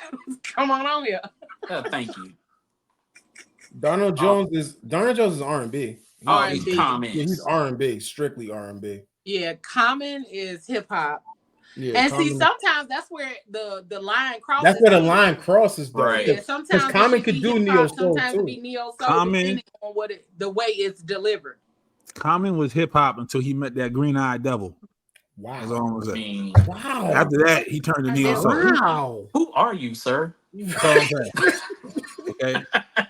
come on here. Thank you. Donald Jones is R&B. He's comments. Yeah, he's R&B, strictly R&B. Yeah, Common is hip hop. Yeah, and see, sometimes that's where the line crosses. That's where the line crosses, though. Right. Yeah, sometimes Common could do neo soul sometimes too. it be neo soul, depending on the way it's delivered. Common was hip hop until he met that green-eyed devil. Wow. That's all I'm gonna say. Wow. After that, he turned to neo soul. Wow. Who are you, sir? Okay.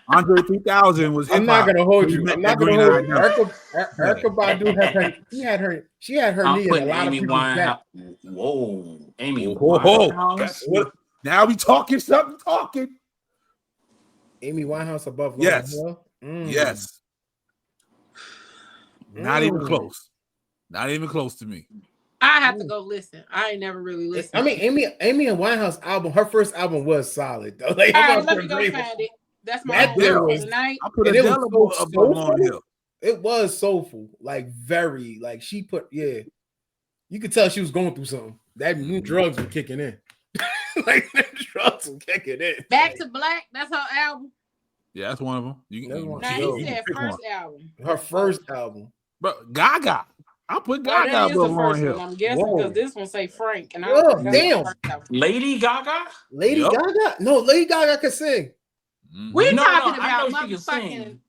Andre 3000 was hip-hop. I'm not gonna hold you. I'm not gonna hold you. Erykah Badu she had her knee in a lot of people's back. Whoa, Amy Winehouse. Now we talking something talking. Amy Winehouse above Yes. Lauryn Hill? Yes. Not even close. Not even close to me. I have to go listen. I ain't never really listened. I mean, Amy and Winehouse album, her first album was solid though. Like, all right, let me go find it. That's my homework tonight. I put Adele above Lauryn Hill. It was soulful, like very, like she put, you could tell she was going through something. That new drugs were kicking in. Like the drugs were kicking in. Back to Black, that's her album. Yeah, that's one of them. Now he said first album. Her first album. But Gaga. I'll put Gaga that is the on first here. one. I'm guessing because this one say Frank. And damn. Lady Gaga? Lady Gaga? No, Lady Gaga can sing. We're talking I know about she can sing.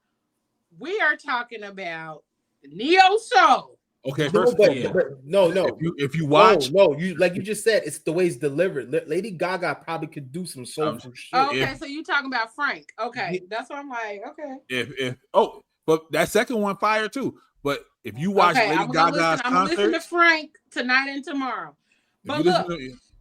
We are talking about Neo Soul. Okay, first of all, no. If you watch, you like you just said, it's the way it's delivered. Lady Gaga probably could do some soulful shit. Okay, so you talking about Frank? Okay, that's what I'm like. Okay. But that second one fire too. But if you watch Lady Gaga's I'm gonna listen to Frank tonight and tomorrow. But look,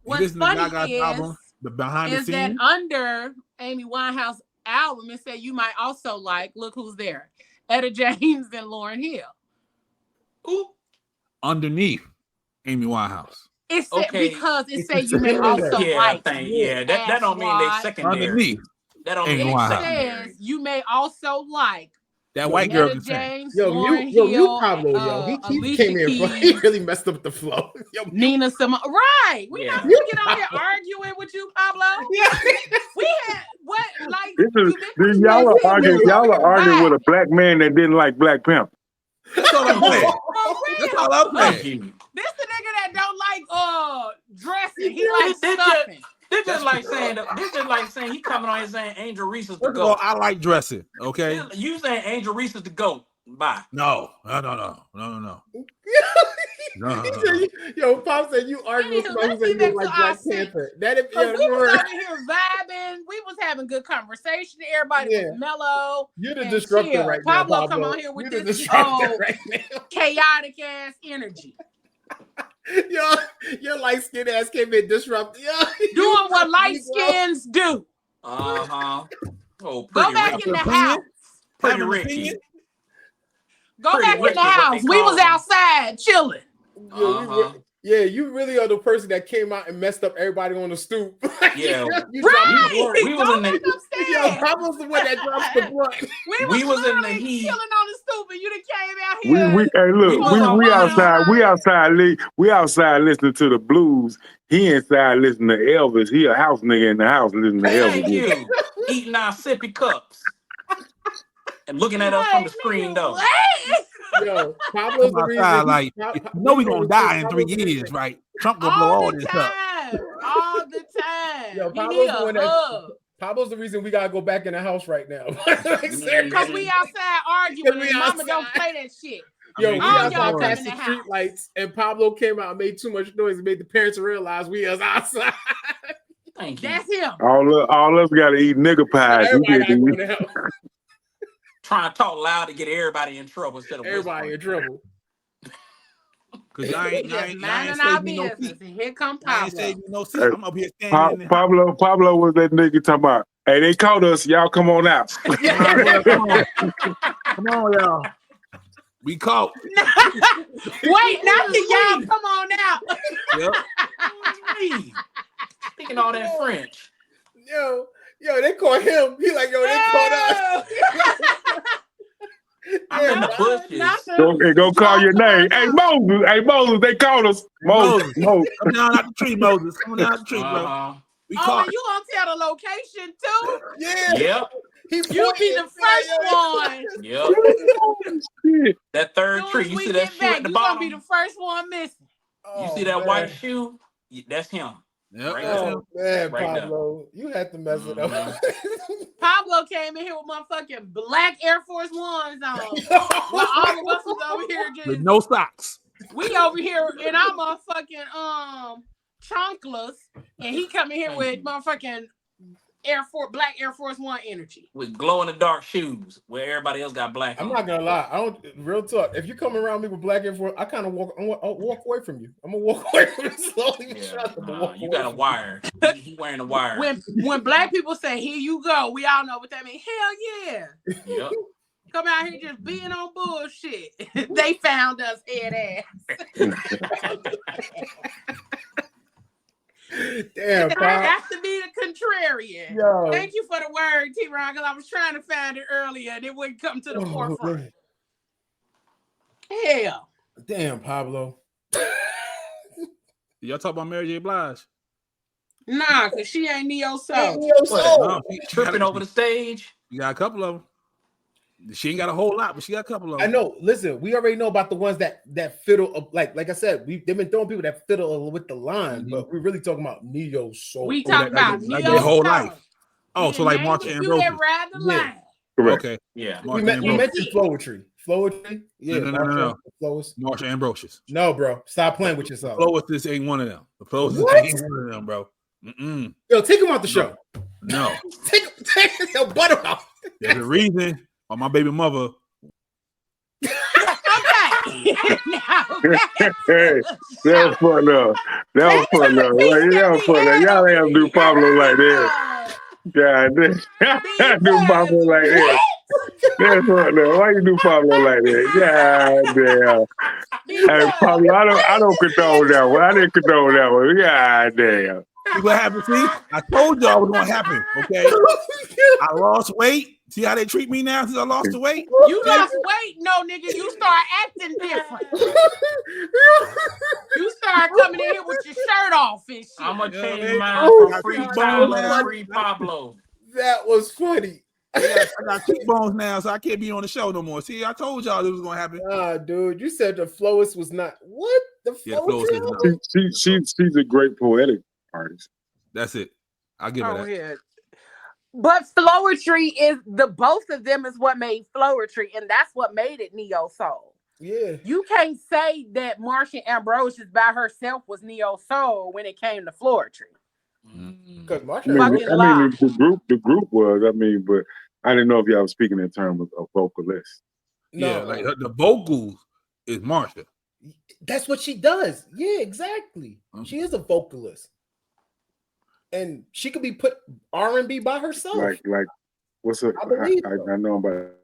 what's funny is the behind the scenes that under Amy Winehouse album, it said you might also like Look Who's There, Etta James and Lauryn Hill. Ooh. Underneath Amy Winehouse. It said because it said you may also like. That don't mean they secondary. Underneath. That don't mean it says you may also like that white girl can James, sing. Yo, Pablo, he came here. He really messed up the flow. Nina Simone, right? We not gonna get on here arguing with you, Pablo. Yeah, we had what like. Y'all are arguing with a black man that didn't like Black Panther. That's all I'm saying. That's all I'm saying. This the nigga that don't like dressing. He likes stuffing. This just like saying he coming on here saying Angel Reese is the First of all, I like dressing. Okay, you saying Angel Reese is the GOAT? Bye. No. Yo, Pop said you arguing with somebody who said you like Black Panther. We was over here vibing. We was having good conversation. Everybody was mellow. You're the disruptor right now, Pablo. Come on here with this chaotic ass energy. Your light skinned ass came in disrupting. Doing what light skins do. Oh, go back in the house. Pretty Ricky. Go back in the house. We was outside chilling. You really are the person that came out and messed up everybody on the stoop. Yeah, we was in the. Pablo's the one that dropped the blunt. We was in the heat, chilling on the stoop, and you done came out here. We outside listening to the blues. He inside listening to Elvis. He a house nigga in the house listening to Elvis. Thank you. Eating our sippy cups and looking at us from the screen though. Yo, Pablo's the reason. We gonna die in 3 years, right? Trump gonna blow all this up. All the time. Yo, Pablo's the reason we gotta go back in the house right now. Because we outside arguing and mama don't play that shit. Yo, we outside past the street lights, and Pablo came out and made too much noise and made the parents realize we was outside. Thank you. That's him. All of us gotta eat nigga pies. Trying to talk loud to get everybody in trouble instead of everybody in trouble. Cause I ain't minding our business. Here come Pablo. I'm up here standing. Pablo was that nigga talking about, hey, they caught us. Y'all come on out. Come on, y'all. We caught. Wait, now y'all come on out. Yep. Speaking all that French. Yo, they caught him. He like, yo, they caught us. Go call your name. Hey, Moses, they called us. Moses. Come down out the tree, Moses. Come down out the tree, bro. You gonna tell the location too? Yeah. Yep. You be the first one. Yep. That third tree. You see that shoe at the bottom? You gonna be the first one missing. You see that white shoe? That's him. Yep. Right man, right Pablo, you had to mess it up. Pablo came in here with motherfucking black Air Force Ones on. Well, all of us was over here just with no socks. We over here in our motherfucking chunkless, and he coming here with motherfucking black Air Force One energy with glow in the dark shoes where everybody else got black. I'm not gonna lie. Real talk. If you come around me with black Air Force, I kind of walk away from you. I'm gonna walk away from you slowly. You got a wire. You wearing a wire. When black people say "here you go," we all know what that means. Hell yeah. Yep. Come out here just being on bullshit. They found us head ass. Damn, I have to be the contrarian. Yo. Thank you for the word, T-Ron, because I was trying to find it earlier and it wouldn't come to the forefront. Man. Hell. Damn, Pablo. Y'all talk about Mary J. Blige? Nah, because she ain't Neo Soul. No, tripping over the stage. You got a couple of them. She ain't got a whole lot, but she got a couple of them. I know. Listen, we already know about the ones that fiddle. Like I said, they've been throwing people that fiddle with the line, but we're really talking about neo soul. We talking about like neo their whole soul. life. Oh, so like Marsha Ambrosius. You ride the line. Correct. Okay. Yeah. We mentioned Flowetry. Yeah. No. Flowis. Marsha Ambrosius. No, bro. Stop playing with yourself. Flowis ain't one of them. The Flowis ain't one of them, bro. Yo, take him out the show. No. take your butt out. There's a reason why my baby mother. Hey, that was fun though. That was fun though. That was fun though. Y'all ain't have to do Pablo like that. God damn. Do Pablo like that. That's fun though. Why you do Pablo like that? God damn. Hey, Pablo, I don't condone that one. I didn't condone that one. God damn. See what happened? See, I told y'all what was gonna happen. Okay, I lost weight. See how they treat me now since I lost the weight? You lost weight? No, nigga, you start acting different. You start coming in here with your shirt off and shit. I'm gonna change mine from free Tyler to free Pablo. That was funny. I got cheekbones now, so I can't be on the show no more. See, I told y'all this was gonna happen. Ah, dude, you said the Flowis was not what the Flowis. She's a great poetic artist. That's it. I'll give her that. Yeah. But Flowetry is both of them is what made Flowetry, and that's what made it neo soul. Yeah. You can't say that Marsha Ambrosius by herself was neo soul when it came to Flowetry. Because Marsha, the group was. I mean, but I didn't know if y'all was speaking in terms of vocalists. No. Yeah, like the vocals is Marsha. That's what she does. Yeah, exactly. She is a vocalist. And she could be put R&B by herself. Like what's up? I know about it.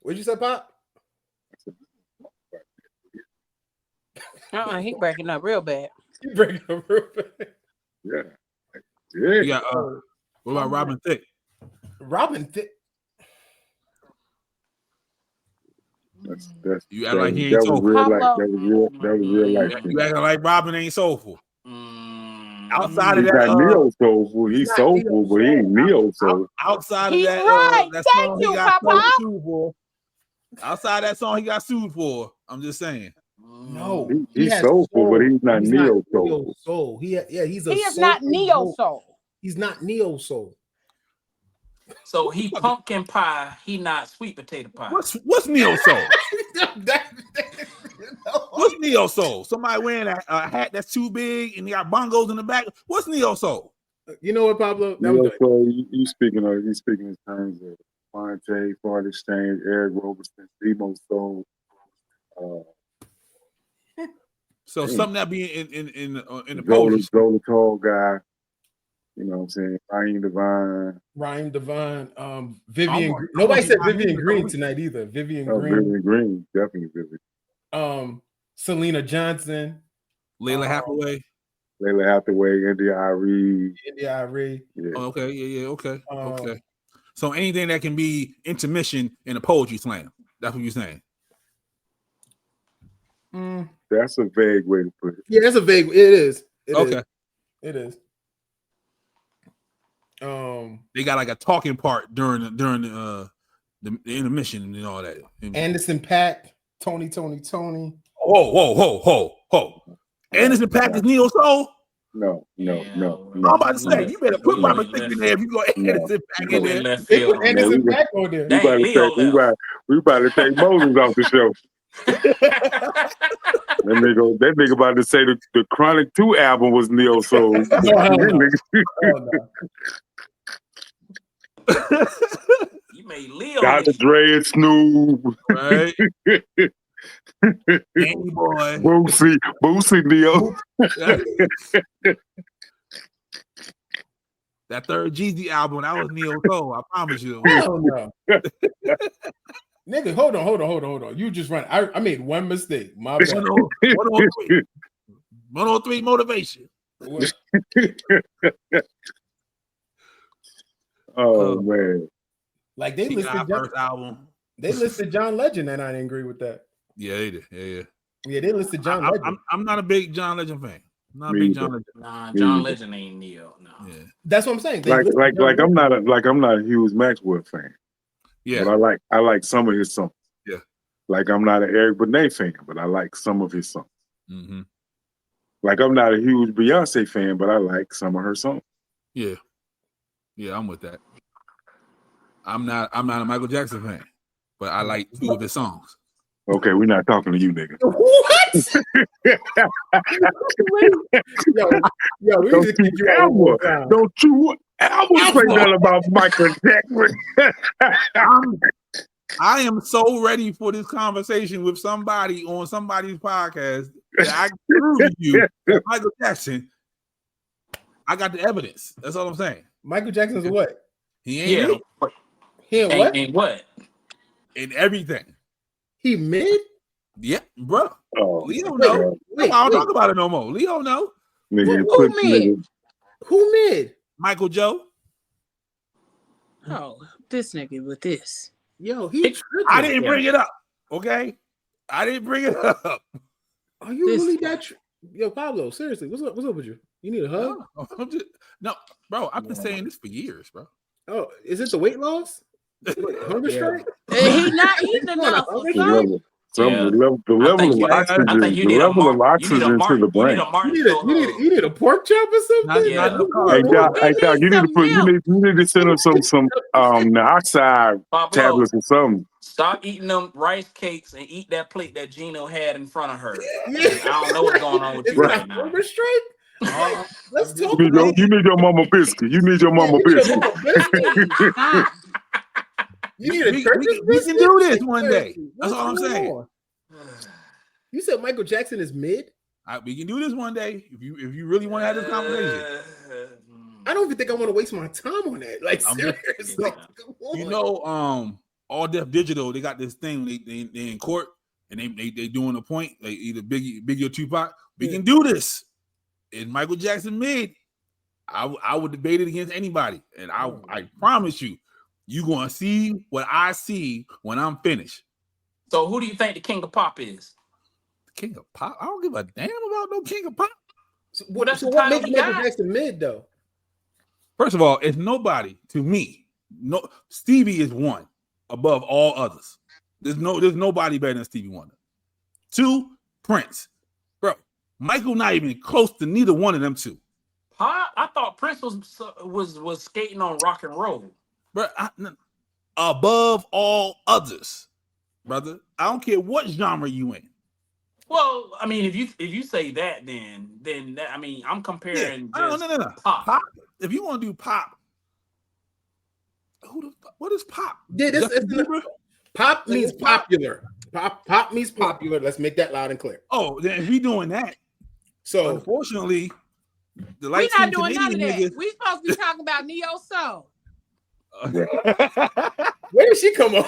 What'd you say, Pop? He breaking up real bad. He breaking up real bad. Yeah. You got, what about Robin Thicke? Robin Thicke. That's you act like he ain't soulful. That was real life. You acting like Robin ain't soulful. Outside of he's that, not neo soulful. He's soulful, but he ain't neo soul. Outside of that, right. that Thank song you, he got Papa. sued for. Outside that song he got sued for. I'm just saying. No, he's soulful, but he's not neo soul. He is not neo soul. He's not neo soul. So he pumpkin pie. He not sweet potato pie. What's neo soul? What's neo soul? Somebody wearing a hat that's too big and he got bongos in the back. What's neo soul? You know what, Pablo? Neo soul. You speaking in terms of Fonte, Fart Exchange, Eric Roberson, Demo Soul. So something that be in the poetry. Zola Tall guy. You know what I'm saying? Ryan Devine. Vivian. Nobody said Vivian Green tonight either. Vivian Green. Vivian Green, definitely Vivian. Selena Johnson. Layla Hathaway. India Arie. Yeah. Oh, okay. Yeah. Okay. Okay. So anything that can be intermission in a poetry slam. That's what you're saying. That's a vague way to put it. Yeah, that's a vague. It is. It is. They got like a talking part during the intermission and all that. Anderson .Paak, Tony. Whoa. Anderson .Paak is neo soul? No. I'm about to say you better put Robin Thicke in there if you go Anderson .Paak in there. They put Anderson .Paak on there. We about to take Moses off the show. That nigga about to say the Chronic 2 album was neo soul. You made Leo. Dr. Dre and Snoop. Right. Danny Boy. Boosie neo. That third Jeezy album, that was neo soul. I promise you. Hell no. Nigga, hold on. You just run. I made one mistake. My bad. 103 motivation. Oh man. Like they listed first album. They listed John Legend, and I didn't agree with that. Yeah, they did. Yeah. Yeah, they listed John Legend. I'm not a big John Legend fan. Not big John Legend. Nah, John Legend ain't Neo. No. Yeah. That's what I'm saying. They Like listen to John I'm Legend. not a Hughes Maxwell fan. Yeah. But I like some of his songs. Yeah. Like I'm not an Eric Benet fan, but I like some of his songs. Mm-hmm. Like I'm not a huge Beyonce fan, but I like some of her songs. Yeah. Yeah, I'm with that. I'm not a Michael Jackson fan, but I like 2 of his songs. Okay, we're not talking to you, nigga. What? yo, we need to keep you out one more time. Don't you ever say nothing about Michael Jackson. I am so ready for this conversation with somebody on somebody's podcast that I can prove to you that Michael Jackson. I got the evidence. That's all I'm saying. Michael Jackson's what? He ain't it. He ain't what? Ain't what? In everything. He mid? Yeah, bro. Oh, Leo know. Wait, I don't talk about it no more. Leo know. nigga, Who mid? Who mid? Michael Joe. Oh, this nigga with this. Yo, he I didn't bring it up. Okay, I didn't bring it up. Are you really that? Yo, Pablo, seriously, what's up? What's up with you? You need a hug? No, bro. I've been saying this for years, bro. Oh, is it the weight loss? Hunger strike? He's enough. The level of oxygen to the brain. You need a pork chop or something? Hey, Doc, you need to send him some oxide tablets or something. Stop eating them rice cakes and eat that plate that Gino had in front of her. I don't know what's going on with you right now. Hunger strike? Let's talk. You need your mama biscuit. You need your mama biscuit. You need a we can do this one day. That's all I'm saying. You said Michael Jackson is mid? We can do this one day if you really want to have this conversation. I don't even think I want to waste my time on that. Like, seriously. You know, All Deaf Digital, they got this thing. They in court and they doing a point. Like either Biggie or Tupac. We can do this. And Michael Jackson mid. I would debate it against anybody, and I promise you. You're going to see what I see when I'm finished. So who do you think the king of pop is? The king of pop? I don't give a damn about no king of pop. So what makes Michael Jackson mid, though? First of all, it's nobody to me. No, Stevie is one above all others. There's nobody better than Stevie Wonder. 2, Prince. Bro, Michael not even close to neither one of them 2. Pop? I thought Prince was skating on rock and roll. Bro, above all others, brother. I don't care what genre you in. Well, I mean, if you say that, then that, I mean, I'm comparing. No. Pop. If you want to do pop, what is pop? Yeah, pop means popular. Pop means popular. Let's make that loud and clear. Oh, then if we doing that, so unfortunately, we're not doing none of that. We supposed to be talking about Neo Soul. Where did she come on?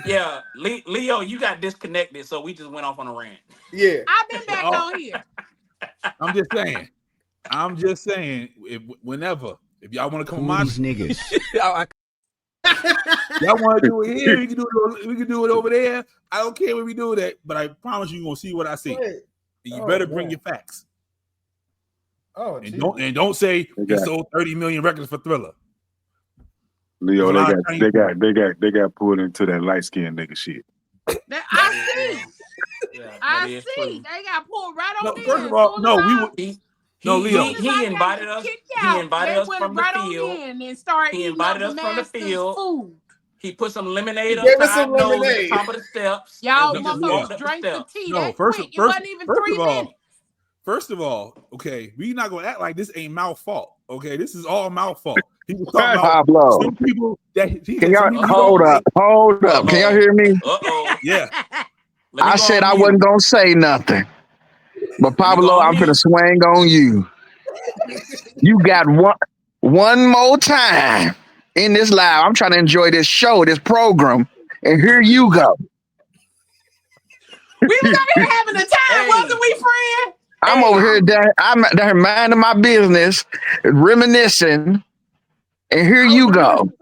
Yeah, Leo, you got disconnected, so we just went off on a rant. Yeah, I've been back on here. I'm just saying. Whenever if y'all want to come on, niggas, y'all want to do it here, we can do it over there. I don't care when we do that, but I promise you're gonna see what I see. You better bring your facts. And don't say they sold 30 million records for Thriller. Leo, they got pulled into that light skinned nigga shit. I see. I see. They got pulled right on there. First of all, Leo. He invited us. He invited us from the field. He invited us from the field. He put some lemonade up the top of the steps. Y'all motherfuckers drank the tea. No, it wasn't even 3 minutes. First of all, okay, we not gonna act like this ain't Mouth fault. Okay, this is all Mouth fault. He was talking about Pablo. some people that can y'all hold up. Can y'all hear me? Yeah. I said I wasn't gonna say nothing, but Pablo, I'm gonna swing on you. You got one more time in this live. I'm trying to enjoy this show, this program, and here you go. We was out here having a time, wasn't we, friend? I'm over here. I'm there minding my business, reminiscing, and here you go.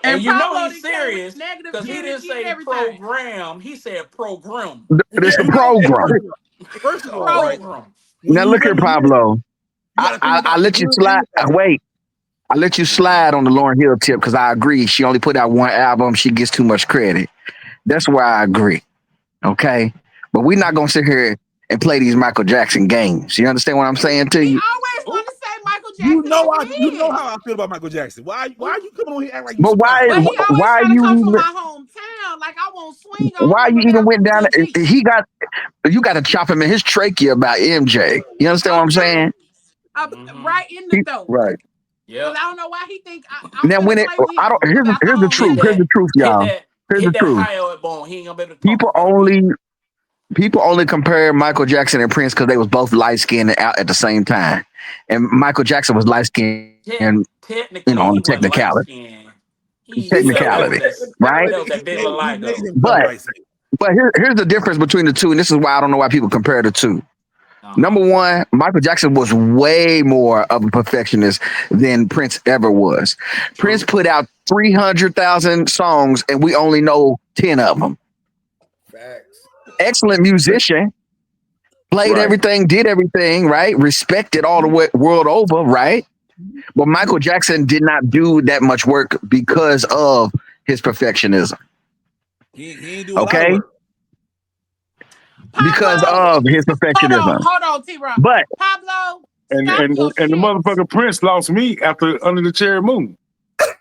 And you know he's serious because he didn't say program. He said program. It's a program. First of all, Now look here, Pablo. I let you slide. Wait. I let you slide on the Lauryn Hill tip because I agree. She only put out one album. She gets too much credit. That's where I agree. Okay. But we're not going to sit here and play these Michael Jackson games. You understand what I'm saying to you? He always want to say Michael Jackson. You know how I feel about Michael Jackson. Why are you coming on here acting like you? But why he always why trying to you come even, from my hometown? Like I won't swing on. Why you even went down? You got to chop him in his trachea about MJ. You understand what I'm saying? Right in the throat. Right. Yeah. I don't know why he think. Now when here's the truth. Here's the truth, y'all. Here's the truth. People only compare Michael Jackson and Prince because they was both light skinned and out at the same time, and Michael Jackson was light skinned and on technicality, right? But here's the difference between the two, and this is why I don't know why people compare the two. Number one, Michael Jackson was way more of a perfectionist than Prince ever was. Prince put out 300,000 songs, and we only know 10 of them. Facts. Excellent musician, played everything, did everything, right? Respected all the world over, right? But Michael Jackson did not do that much work because of his perfectionism. He didn't do a lot of work. Because of his perfectionism. Hold on, T-Rock. But Pablo, and the motherfucker Prince lost me after Under the Cherry Moon.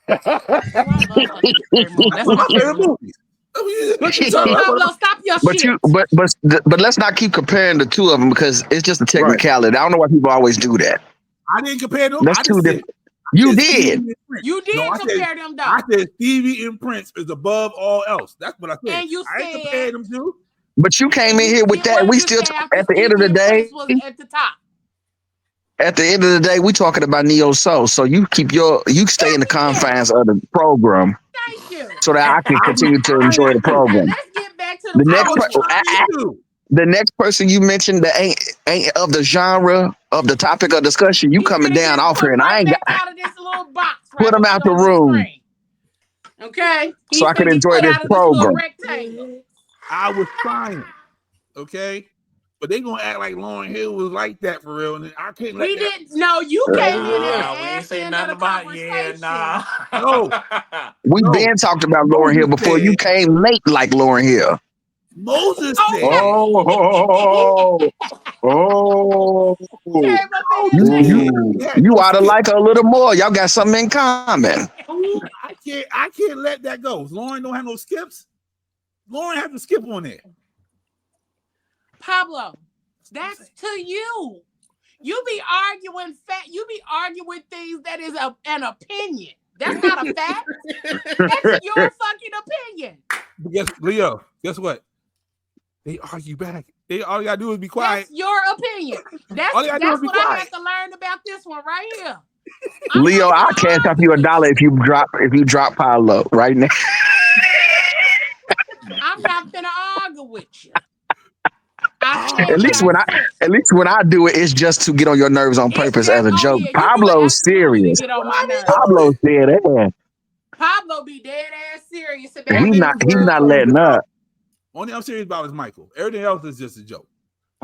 That's my favorite movie. Pablo, stop your shit. But let's not keep comparing the two of them because it's just a technicality. I don't know why people always do that. I didn't compare them. That's too different. You did. You did compare them, though. I said Stevie and Prince is above all else. That's what I said. And you I ain't compared them to. But you came in here with that. We still at the end of the day. At the top. At the end of the day, we talking about neo soul. So you stay in the confines of the program. Thank you. So that I can continue to enjoy the program. Let's get back to the next person you mentioned that ain't of the genre of the topic of discussion. You coming down off here, and I ain't got out of this little box. Put him out the room. Okay. So I can enjoy this program. I was trying, okay, but they gonna act like Lauryn Hill was like that for real, and I couldn't. We didn't. No, you came in and we ain't say nothing about No, we been talked about Lauryn Hill before. You came late like Lauryn Hill. Moses said, you ought to like her a little more. Y'all got something in common. I can't let that go. Lauryn don't have no skips. Lauryn have to skip on there. Pablo, that's to you. You be arguing things that is an opinion. That's not a fact. That's your fucking opinion. Leo, guess what? They argue back. All you gotta do is be quiet. That's your opinion. That's what I have to learn about this one right here. Leo, I'll cash up you $1 if you drop Pablo right now. I'm not gonna argue with you. At least when I do it, it's just to get on your nerves on purpose as a joke. Pablo's serious. Pablo's dead ass. Pablo be dead ass serious about it. He's not letting up. Only I'm serious about is Michael. Everything else is just a joke.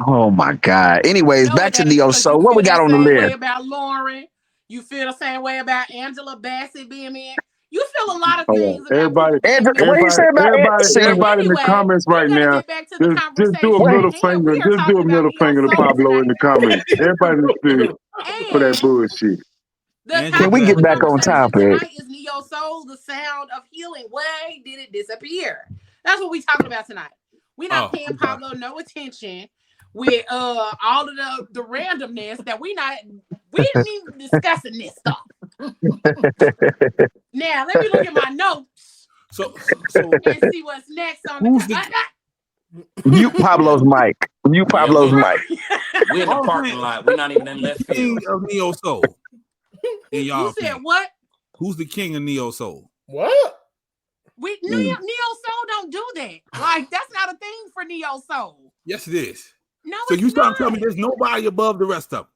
Oh my God. Anyways, back to Neo. So what we got on the list? About Lauryn, you feel the same way about Angela Bassett being in. You feel a lot of things. Everybody in the comments right now. Just do a middle finger. Just do a middle finger to Pablo in the comments. Everybody in for that bullshit. Can we get back on topic? Is neo soul the sound of healing? Why did it disappear? That's what we talking about tonight. We're not paying Pablo no attention with all of the randomness that we didn't even discussing this stuff. Now let me look at my notes. So and see what's next on the Mute Pablo's mic. Mute Pablo's mic. We're in the parking lot. We're not even in left field. King of Neo Soul. You said what? Who's the king of Neo Soul? What? Neo Soul don't do that. Like that's not a thing for Neo Soul. Yes, it is. No, so you start telling me there's nobody above the rest of them.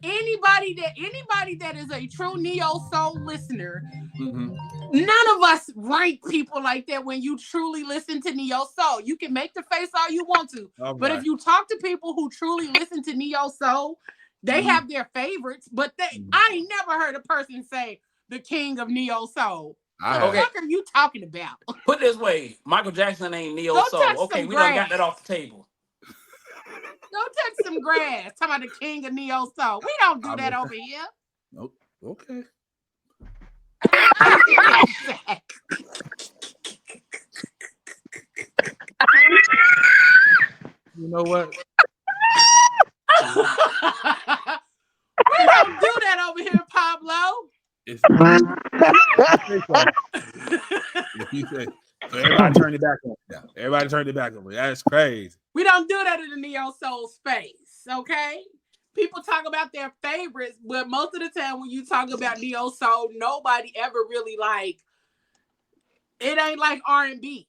anybody that is a true neo soul listener, none of us rank people like that. When you truly listen to neo soul, you can make the face all you want to, but if you talk to people who truly listen to neo soul, they have their favorites. But I ain't never heard a person say the king of neo soul. What the fuck are you talking about? Put it this way, Michael Jackson ain't neo soul. Okay, we done got that off the table. Go touch some grass. Talking about the king of neo soul. We don't do that over here. Nope. Okay. You know what? We don't do that over here, Pablo. If you say, so everybody turn it back on now. Everybody turn it back on. That's crazy. We don't do that in the neo soul space, okay? People talk about their favorites, but most of the time when you talk about neo soul, nobody ever really it ain't like R&B.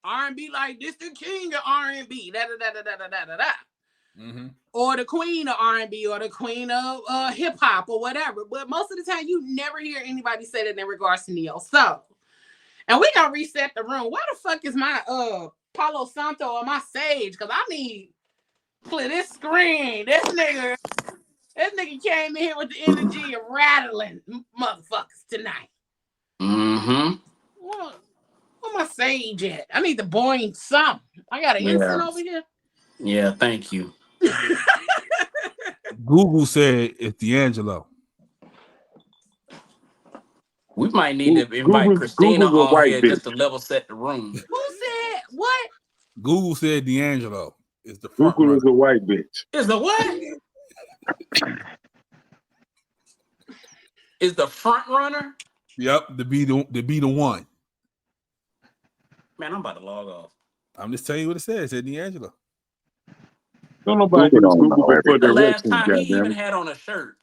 R&B like this the king of R&B, or the queen of R&B, or the queen of hip hop, or whatever. But most of the time, you never hear anybody say that in regards to neo soul. And we gonna reset the room. Why the fuck is my Palo Santo or my Sage? Because I need to clear this screen. This nigga came in here with the energy of rattling motherfuckers tonight. Where my Sage at? I need to boing something. I got an instant over here. Yeah, thank you. Google said it's D'Angelo. We might need to invite Christina on here just to level set the room. Who said what? Google said D'Angelo is the front Google runner. is a white bitch. Is the what? Is the front runner? Yep, to be the one. Man, I'm about to log off. I'm just telling you what it says. It said D'Angelo. Don't nobody use Google for The last directions, time he even goddamn. had on a shirt.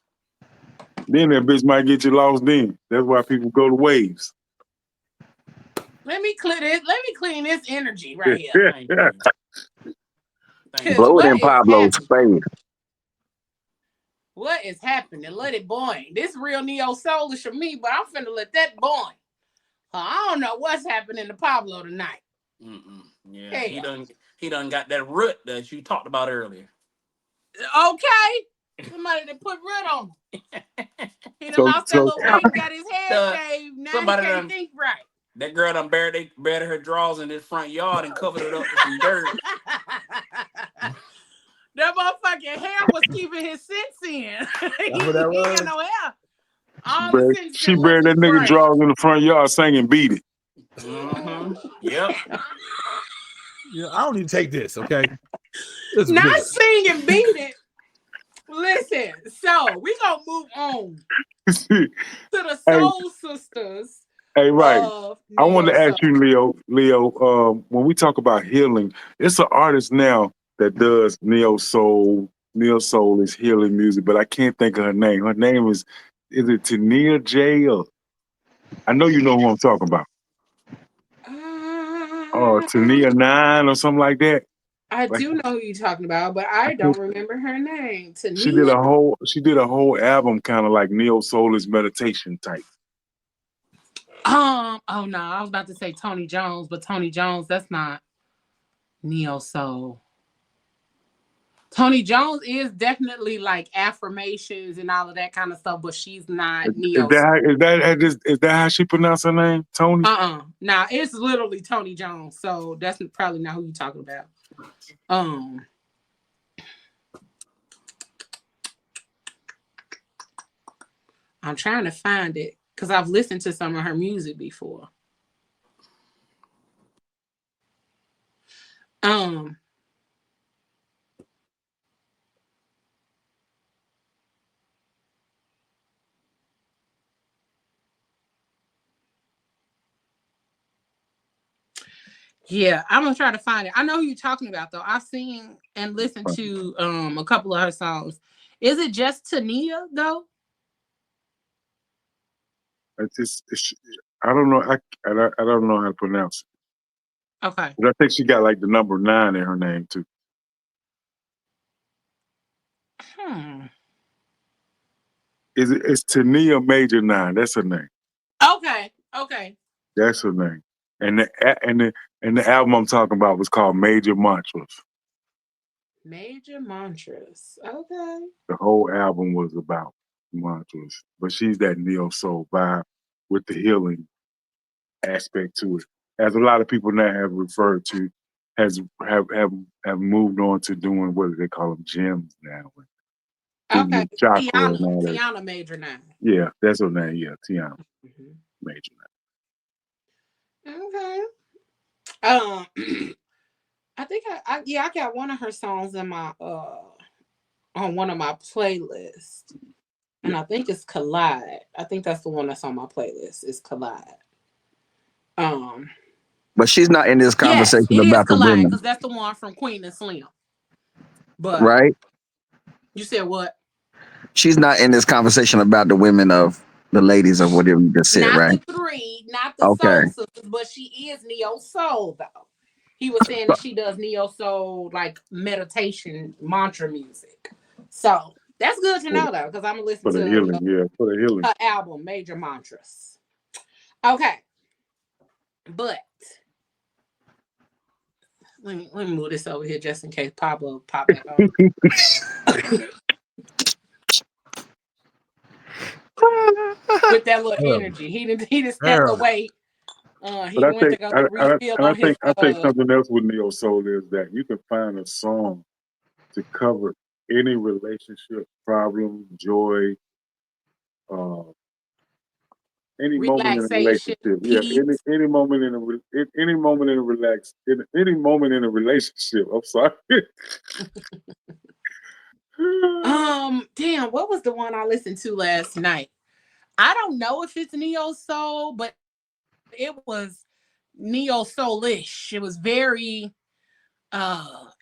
Then that bitch might get you lost then. That's why people go to waves. Let me clear this. Let me clean this energy right here. Blow it in Pablo's face. What is happening? Let it boing. This real neo soulish for me, but I'm finna let that boing. I don't know what's happening to Pablo tonight. Yeah, hey. He done got that root that you talked about earlier. Okay. Somebody that put root on him. He done lost that little weight, got his head shaved. Now he can't think right. That girl done buried her drawers in his front yard and covered it up with some dirt. That motherfucking hair was keeping his sense in. He ain't got no hair. She buried that nigga drawers in the front yard singing "Beat It." Yep. Yeah, I don't even take this, okay? Not singing "Beat It." Listen, so we gonna move on to the Soul Sisters. Hey, right. I want to ask you, Leo. When we talk about healing, it's an artist now that does neo soul. Neo soul is healing music, but I can't think of her name. Her name is it Tania J? I know you know who I'm talking about. Tania 9 or something like that. I do know who you're talking about, but I don't remember her name. Tania. She did a whole album, kind of like neo soulish meditation type. Oh no, I was about to say Tony Jones, but Tony Jones, that's not neo soul. Tony Jones is definitely like affirmations and all of that kind of stuff, but she's not neo. Is that how she pronounced her name? Tony? Nah, it's literally Tony Jones, so that's probably not who you're talking about. I'm trying to find it because I've listened to some of her music before. Yeah, I'm gonna try to find it. I know who you're talking about though. I've seen and listened to a couple of her songs. Is it just Tania though? I don't know. I don't know how to pronounce it. Okay. But I think she got like the number 9 in her name too. It's Tania Major 9. That's her name. Okay. That's her name. And the album I'm talking about was called Major Mantras. Major Mantras. Okay. The whole album was about mantras, but she's that neo soul vibe with the healing aspect to it. As a lot of people now have referred to, have moved on to doing what do they call them, gems now. Okay. Tiana Major 9. Yeah, that's her name. Yeah, Tiana Major 9. Okay. I think I got one of her songs in my on one of my playlists, and I think it's Collide. I think that's the one that's on my playlist. Is Collide. But she's not in this conversation about the women, because that's the one from Queen and Slim. But right? You said what? She's not in this conversation about the women of the ladies of whatever you just said, not right? The three, not the soul sisters, but she is neo soul though. He was saying that she does neo soul like meditation mantra music. So that's good to know though, because I'm gonna listen to her album, Major Mantras. Okay. But let me move this over here just in case Pablo pop back on. With that little energy. He didn't step away. He went to go refill on his. I think something else with neo soul is that you can find a song to cover any relationship problem, joy, any moment in a relationship. Yeah, any moment in a relationship. I'm sorry. Damn, what was the one I listened to last night? I don't know if it's neo soul, but it was neo soulish. It was very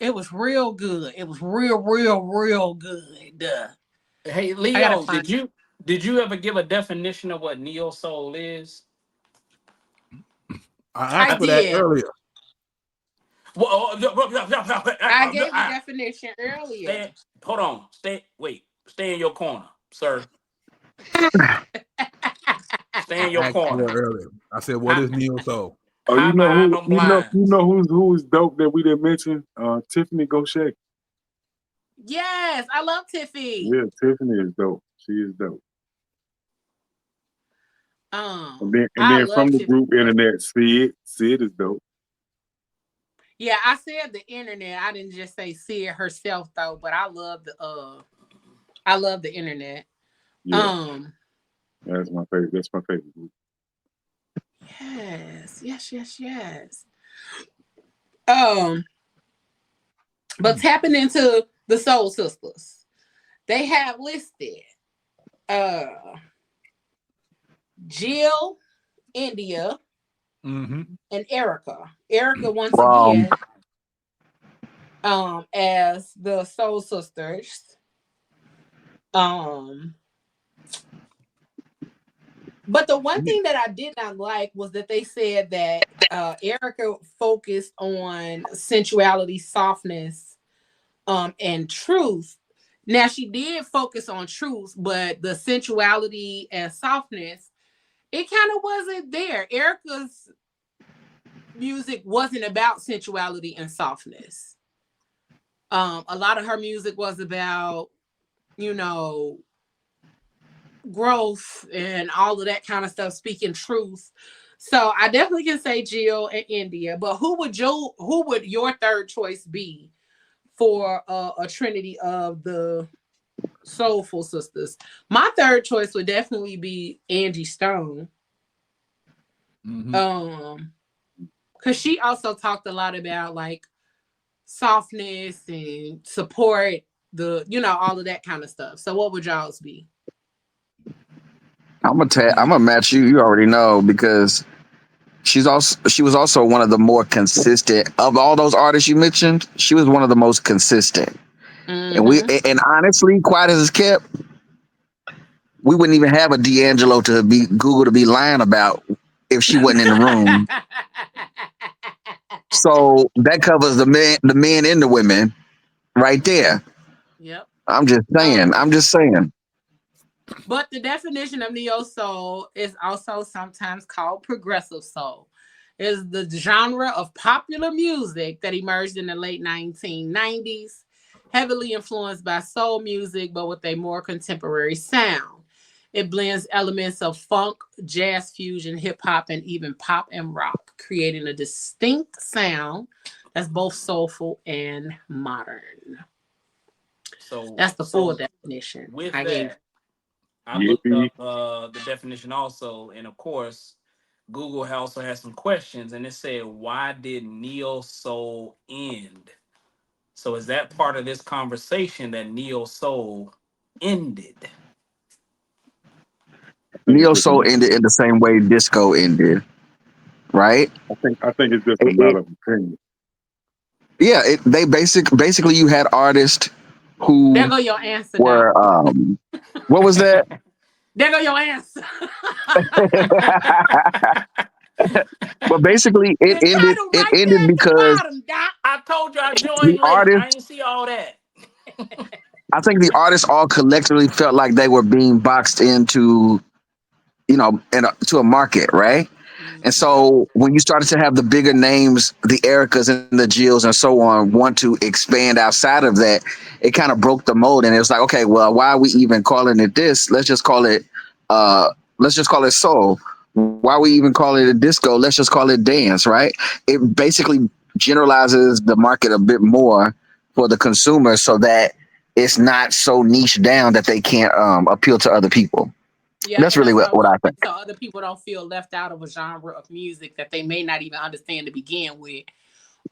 it was real good. It was real good. Hey Leo, did you ever give a definition of what neo soul is? I asked for that earlier. Well, I gave the definition earlier. Hold on. Stay in your corner, sir. Stay in your corner. Earlier. I said, what is neo soul? Oh, you know who's dope that we didn't mention? Tiffany Gaucher. Yes, I love Tiffany. Yeah, Tiffany is dope. She is dope. And then from the group Internet, Sid is dope. Yeah, I said the Internet. I didn't just say Sid herself though, but I love the Internet. Yeah. That's my favorite. That's my favorite group. Yes. But tapping into the Soul Sisters, they have listed Jill, India, and Erica. Erica once again as the Soul Sisters. But the one thing that I did not like was that they said that Erica focused on sensuality, softness, and truth. Now, she did focus on truth, but the sensuality and softness, it kind of wasn't there. Erica's music wasn't about sensuality and softness. A lot of her music was about, growth and all of that kind of stuff, speaking truth. So I definitely can say Jill and India, but who would your third choice be for a trinity of the soulful sisters? My third choice would definitely be Angie Stone. Because she also talked a lot about like softness and support, all of that kind of stuff. So what would y'all's be? I'm gonna match you. You already know, because she was also one of the more consistent of all those artists you mentioned. She was one of the most consistent, and honestly, quiet as it's kept, we wouldn't even have a D'Angelo to be Google to be lying about if she wasn't in the room. So that covers the men and the women right there. Yep. I'm just saying. But the definition of neo soul is also sometimes called progressive soul. It's the genre of popular music that emerged in the late 1990s, heavily influenced by soul music, but with a more contemporary sound. It blends elements of funk, jazz fusion, hip hop, and even pop and rock, creating a distinct sound that's both soulful and modern. So that's the full definition. With that, I looked up the definition also, and of course, Google also has some questions, and it said, "Why did neo soul end?" So is that part of this conversation that neo soul ended? Neo soul ended in the same way disco ended, right? I think it's just a matter of opinion. Yeah, they basically you had artists who there go your answer were what was that? There go your answer. But basically it ended because I told you I joined late. I didn't see all that. I think the artists all collectively felt like they were being boxed into, to a market, right? And so when you started to have the bigger names, the Ericas and the Jills and so on, want to expand outside of that, it kind of broke the mold. And it was like, okay, well, why are we even calling it this? Let's just call it soul. Why are we even calling it a disco? Let's just call it dance, right? It basically generalizes the market a bit more for the consumer so that it's not so niche down that they can't appeal to other people. Yeah, that's really what I think. So other people don't feel left out of a genre of music that they may not even understand to begin with.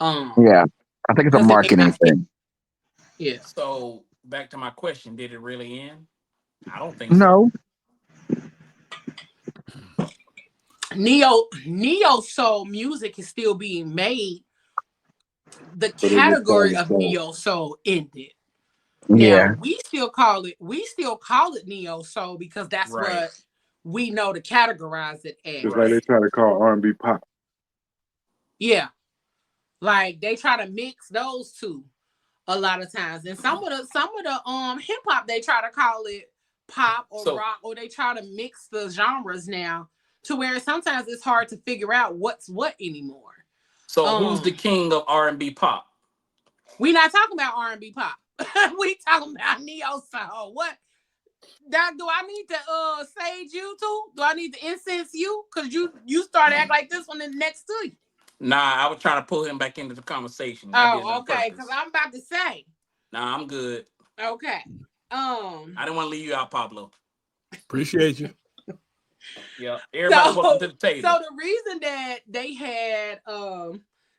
Yeah, I think it's a marketing thing. Yeah. So back to my question: did it really end? I don't think so. No. Neo soul music is still being made. The category of neo soul ended. Yeah. Now we still call it neo soul because that's what we know to categorize it as. Just like they try to call R&B pop. Yeah, like they try to mix those two a lot of times, and some of the hip hop they try to call it pop or rock, or they try to mix the genres now to where sometimes it's hard to figure out what's what anymore. So who's the king of R&B pop? We're not talking about R&B pop. We talking about neo soul. What? Do I need to sage you too? Do I need to incense you? Because you start acting like this one is next to you. Nah, I was trying to pull him back into the conversation. Oh, okay. Because I'm about to say. Nah, I'm good. Okay. I didn't want to leave you out, Pablo. Appreciate you. Yeah. Everybody welcome to the table. So the reason that they had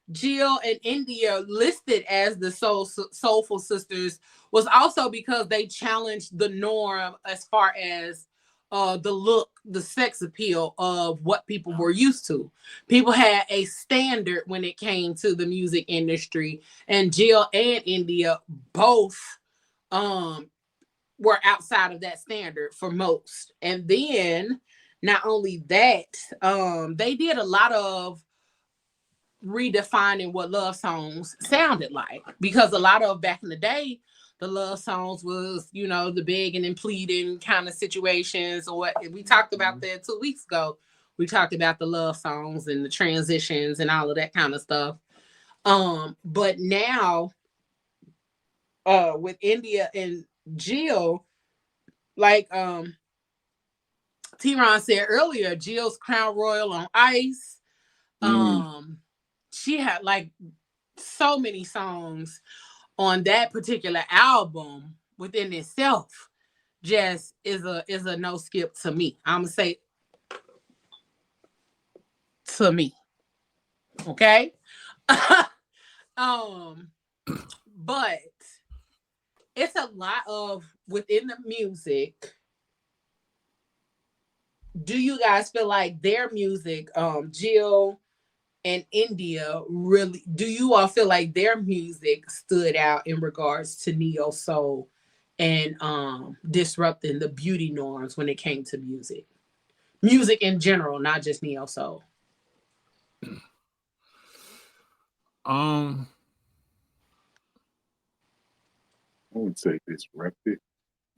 Jill and India listed as the Soulful Sisters was also because they challenged the norm as far as the look, the sex appeal of what people were used to. People had a standard when it came to the music industry, and Jill and India both were outside of that standard for most. And then not only that, they did a lot of redefining what love songs sounded like, because a lot of back in the day, the love songs was, the begging and pleading kind of situations, or what we talked about that 2 weeks ago. We talked about the love songs and the transitions and all of that kind of stuff. But now with India and Jill, like T-Ron said earlier, Jill's Crown Royal on Ice. She had like so many songs on that particular album within itself. Just is a no skip to me. I'm gonna say to me. Okay. But it's a lot of within the music. Do you guys feel like their music, Jill and India, really, do you all feel like their music stood out in regards to neo soul and disrupting the beauty norms when it came to music in general, not just neo soul? I would say disrupted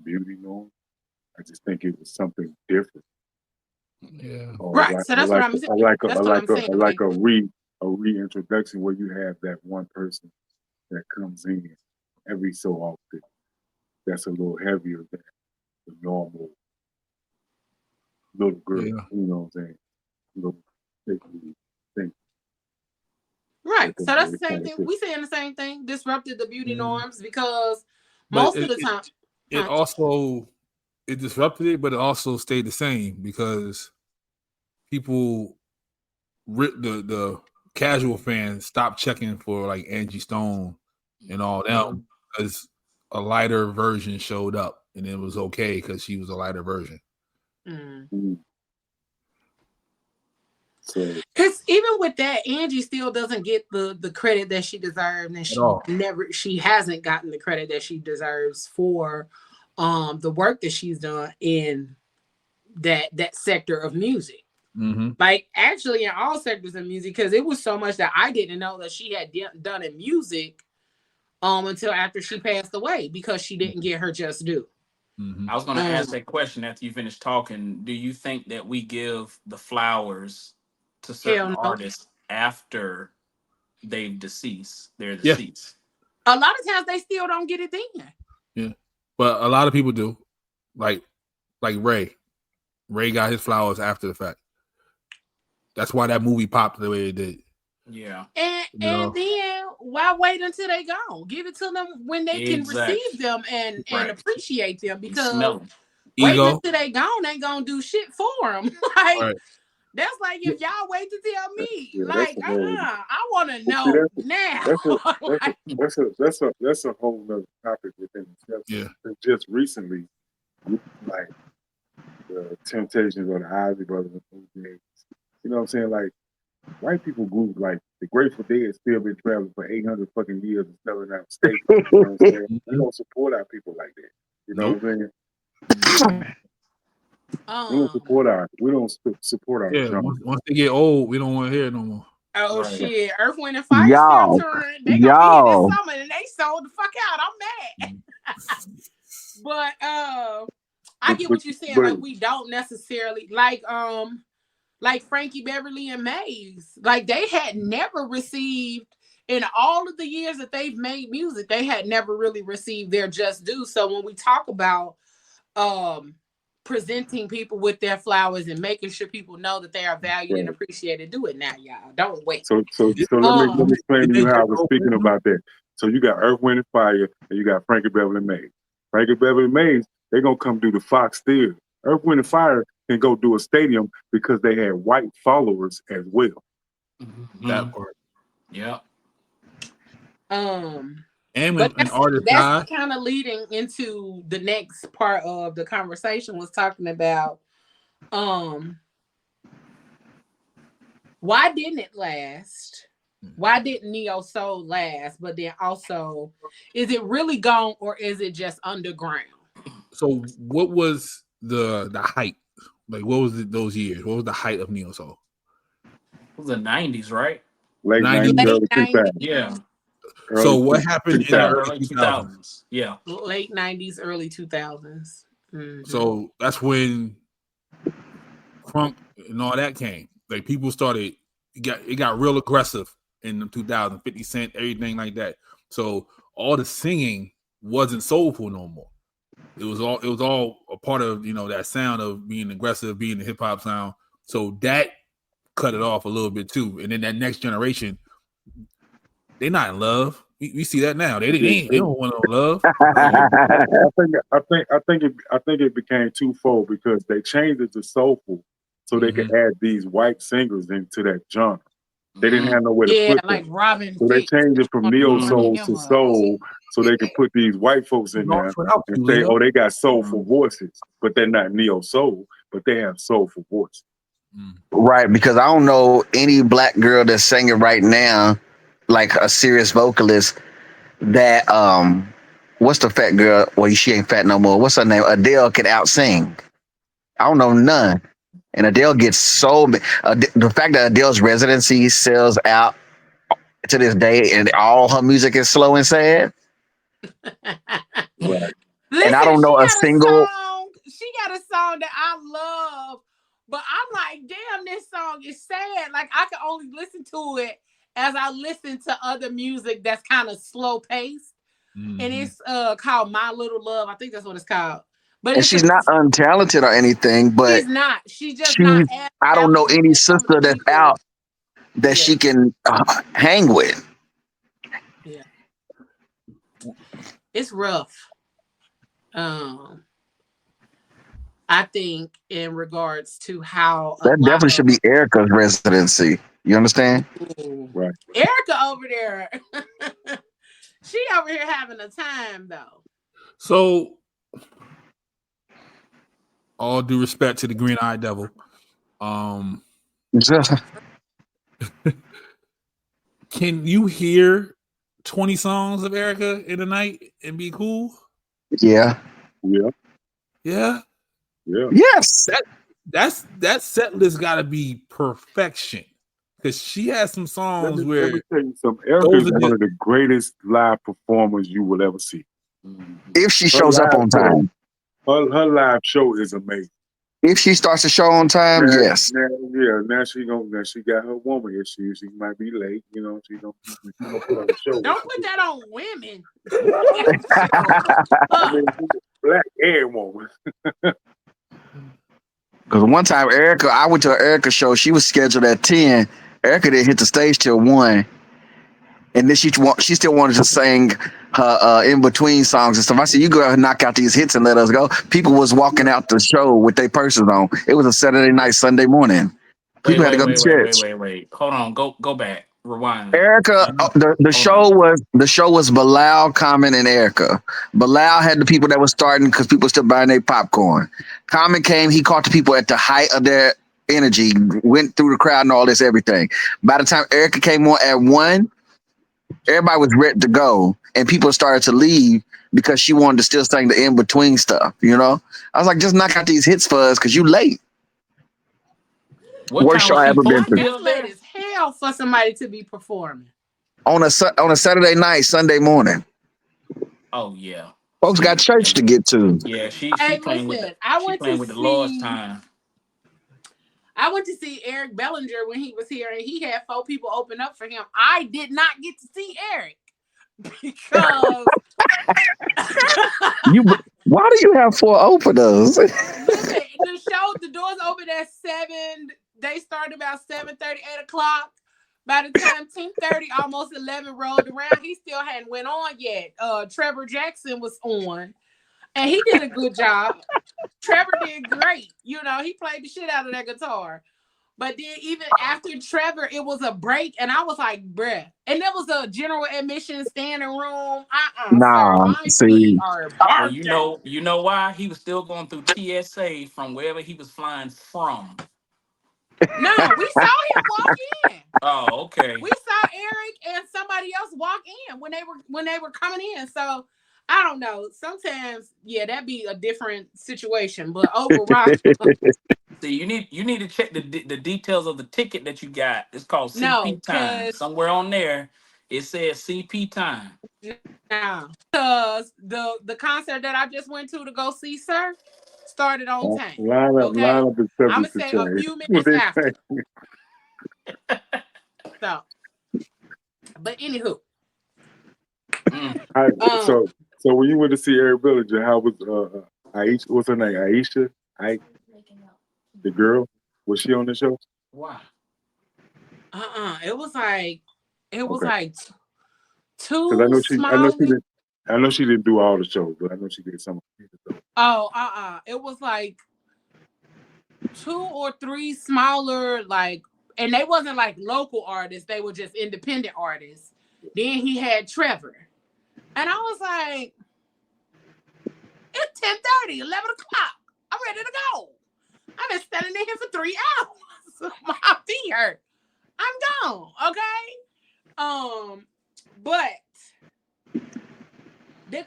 beauty norm. I just think it was something different. Yeah. Right. So that's what I'm saying. I like a reintroduction where you have that one person that comes in every so often. That's a little heavier than the normal little girl. Yeah. You know what I'm saying? Little thing. Right. So that's the same thing. We saying the same thing. Disrupted the beauty norms because most of the time it disrupted it, but it also stayed the same because people, the casual fans, stopped checking for like Angie Stone and all them because a lighter version showed up, and it was okay because she was a lighter version. Because even with that, Angie still doesn't get the credit that she deserves, and she hasn't gotten the credit that she deserves for the work that she's done in that sector of music. Like actually in all sectors of music, because it was so much that I didn't know that she had done in music until after she passed away, because she didn't get her just due. I was going to ask that question after you finish talking. Do you think that we give the flowers to certain artists after they're deceased? A lot of times they still don't get it then. Yeah, but a lot of people do. Like Ray. Ray got his flowers after the fact. That's why that movie popped the way it did. Yeah. And then why wait until they gone? Give it to them when they can receive them and appreciate them, because waiting until they gone ain't gonna do shit for them. That's like if y'all wait to tell me, I want to know now. That's a whole nother topic within itself. Yeah. Just recently, like the Temptations or the Ozzy Brothers, you know what I'm saying? Like white people group like the Grateful Dead still been traveling for 800 fucking years and selling out states. You know what I'm saying? We don't support our people like that. You know what I'm saying? We don't support our once they get old, we don't want to hear it no more. Shit, Earth, Wind and Fire still touring. They gonna be here this summer and they sold the fuck out. I'm mad. But I get what you're saying. Like we don't necessarily like Frankie Beverly and Maze. Like they had never received, in all of the years that they've made music, they had never really received their just due. So when we talk about presenting people with their flowers and making sure people know that they are valued and appreciated, do it now, y'all. Don't wait. So let me explain to you how I was speaking about that. So you got Earth, Wind and Fire, and you got Frankie Beverly and Maze. Frankie Beverly and Maze, they're gonna come do the Fox Theater. Earth, Wind and Fire can go do a stadium because they had white followers as well. That part. Yeah. And when an artist died, that's kind of leading into the next part of the conversation, was talking about why didn't it last? Why didn't Neo Soul last? But then also, is it really gone or is it just underground? So what was the height? Like what was those years? What was the height of Neo Soul? It was the 90s, right? Late 90s, early 2000s. Yeah. So what happened in the early 2000s? Yeah. Late 90s, early 2000s. So that's when Crunk and all that came. Like people started, it got real aggressive in the 2000s, 50 Cent, everything like that. So all the singing wasn't soulful no more. It was all a part of, that sound of being aggressive, being the hip hop sound. So that cut it off a little bit too. And then that next generation, they're not in love. We see that now. They don't want no love. I think it became twofold because they changed it to soulful, so they could add these white singers into that genre. They didn't have nowhere to put them. Like Robin. So they changed it from neo soul to soul, so they could put these white folks in there and say, "Oh, they got soulful voices," but they're not neo soul, but they have soulful voices. Right, because I don't know any black girl that's singing right now, like a serious vocalist, that what's the fat girl? Well, she ain't fat no more. What's her name? Adele can out sing. I don't know none. And Adele gets so the fact that Adele's residency sells out to this day, and all her music is slow and sad. Right. Listen, and I don't know a single. She got a song that I love, but I'm like, damn, this song is sad. Like I can only listen to it as I listen to other music that's kind of slow paced. Mm-hmm. And it's called My Little Love. I think that's what it's called. But and she's not untalented or anything, but she's not. She's just not. I don't know any sister that's out that she can hang with. Yeah, it's rough. I think in regards to how that definitely should be Erica's residency. You understand? Right. Erica over there, she over here having a time though. So, all due respect to the Green Eyed Devil, can you hear 20 songs of Erica in a night and be cool? Yeah. Yeah. Yeah. Yeah. Yes. That set list got to be perfection, because she has some songs where. Let me tell you something. Erica is one of the greatest live performers you will ever see. If she shows up on time. Her live show is amazing. If she starts the show on time, yes. Now she got her woman here. She might be late, you know. She gonna put on the show. Don't put that on women. I mean, black and woman. Because one time I went to an Erica show. She was scheduled at 10. Erica didn't hit the stage till 1. And then she still wanted to sing her in between songs and stuff. I said, "You go ahead and knock out these hits and let us go." People was walking out the show with their purses on. It was a Saturday night, Sunday morning. People had to go to church. Wait. Hold on. Go back. Rewind. Erica, the show was Bilal, Common, and Erica. Bilal had the people that were starting because people were still buying their popcorn. Common came. He caught the people at the height of their energy, went through the crowd and all this everything. By the time Erica came on at 1. Everybody was ready to go, and people started to leave because she wanted to still sing the in-between stuff, you know? I was like, just knock out these hits for us because you late. Worst show I ever been to. It's late as hell for somebody to be performing. On a Saturday night, Sunday morning. Oh, yeah. Folks got church to get to. Yeah, she playing with the Lord's time. I went to see Eric Bellinger when he was here, and he had 4 people open up for him. I did not get to see Eric because why do you have 4 openers? Listen, the doors opened at 7. They started about 7:30, 8 o'clock. By the time 10:30, almost 11 rolled around, he still hadn't went on yet. Trevor Jackson was on. And he did a good job. Trevor did great. You know, he played the shit out of that guitar. But then even after Trevor, it was a break. And I was like, bruh. And there was a general admission standing room. Nah, see. You know why? He was still going through TSA from wherever he was flying from. No, we saw him walk in. Oh, okay. We saw Eric and somebody else walk in when they were coming in. So I don't know. Sometimes, yeah, that'd be a different situation. But overall, see, you need to check the details of the ticket that you got. It's called CP time. Somewhere on there, it says CP time. No, because the concert that I just went to go see, sir, started on time. Line up I'm gonna say a few minutes after. So, but anywho. So when you went to see Eric Bellinger, how was Aisha? What's her name? Aisha? The girl? Was she on the show? Wow. It was like two. I know she didn't do all the shows, but I know she did some. It was like 2 or 3 smaller, like, and they wasn't like local artists. They were just independent artists. Then he had Trevor. And I was like, it's 10:30, 11 o'clock. I'm ready to go. I've been standing in here for 3 hours. My feet hurt. I'm gone, okay? But the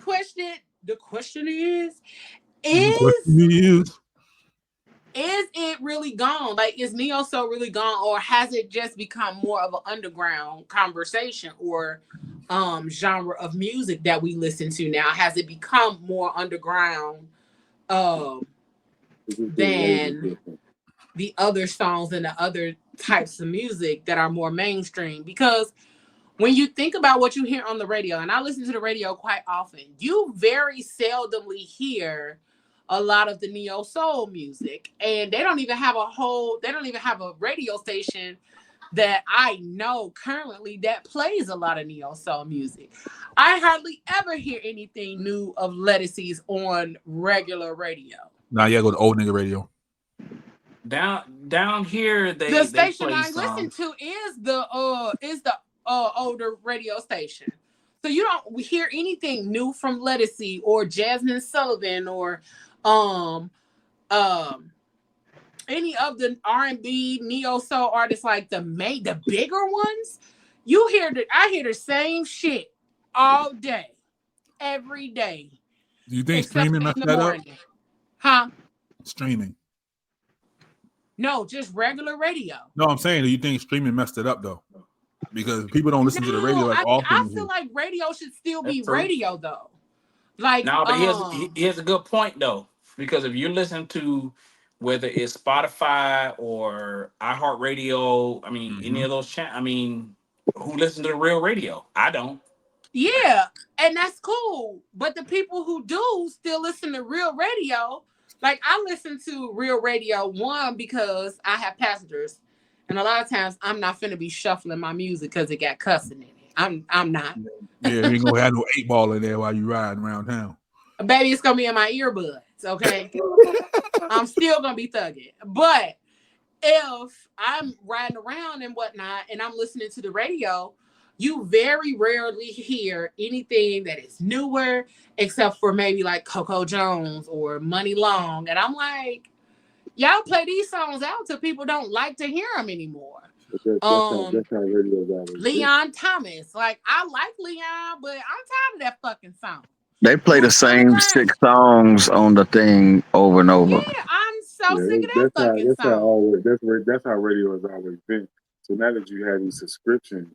question is it really gone? Like, is neo-soul really gone, or has it just become more of an underground conversation or genre of music that we listen to now? Has it become more underground than the other songs and the other types of music that are more mainstream. Because when you think about what you hear on the radio, and I listen to the radio quite often, you very seldomly hear a lot of the neo soul music, and they don't even have a radio station that I know currently that plays a lot of neo soul music. I hardly ever hear anything new of Lettuce's on regular radio. Nah, you gotta go to old nigga radio. Down here, the station play I listen to is the older radio station. So you don't hear anything new from Lettuce or Jasmine Sullivan or any of the R&B neo soul artists, like the bigger ones. I hear the same shit all day, every day. Do you think streaming messed that up? Huh? Streaming. No, just regular radio. No, I'm saying, do you think streaming messed it up though? Because people don't listen to the radio like often. I feel like radio should still be radio though. Like no, but here's a good point though. Because if you listen to whether it's Spotify or iHeartRadio, I mean any of those channels, I mean, who listens to the real radio? I don't. Yeah, and that's cool. But the people who do still listen to real radio. Like I listen to real radio, one, because I have passengers. And a lot of times I'm not finna be shuffling my music because it got cussing in it. I'm not. Yeah, you ain't gonna have no 8-ball in there while you riding around town. Baby, it's gonna be in my earbuds, okay? I'm still gonna be thugging. But if I'm riding around and whatnot and I'm listening to the radio, you very rarely hear anything that is newer, except for maybe like Coco Jones or Money Long. And I'm like, y'all play these songs out till people don't like to hear them anymore. That's how radio is. Leon Thomas. Like, I like Leon, but I'm tired of that fucking song. They play the same 6 songs on the thing over and over. Yeah, I'm so sick of that fucking song. That's how radio has always been. So now that you have these subscription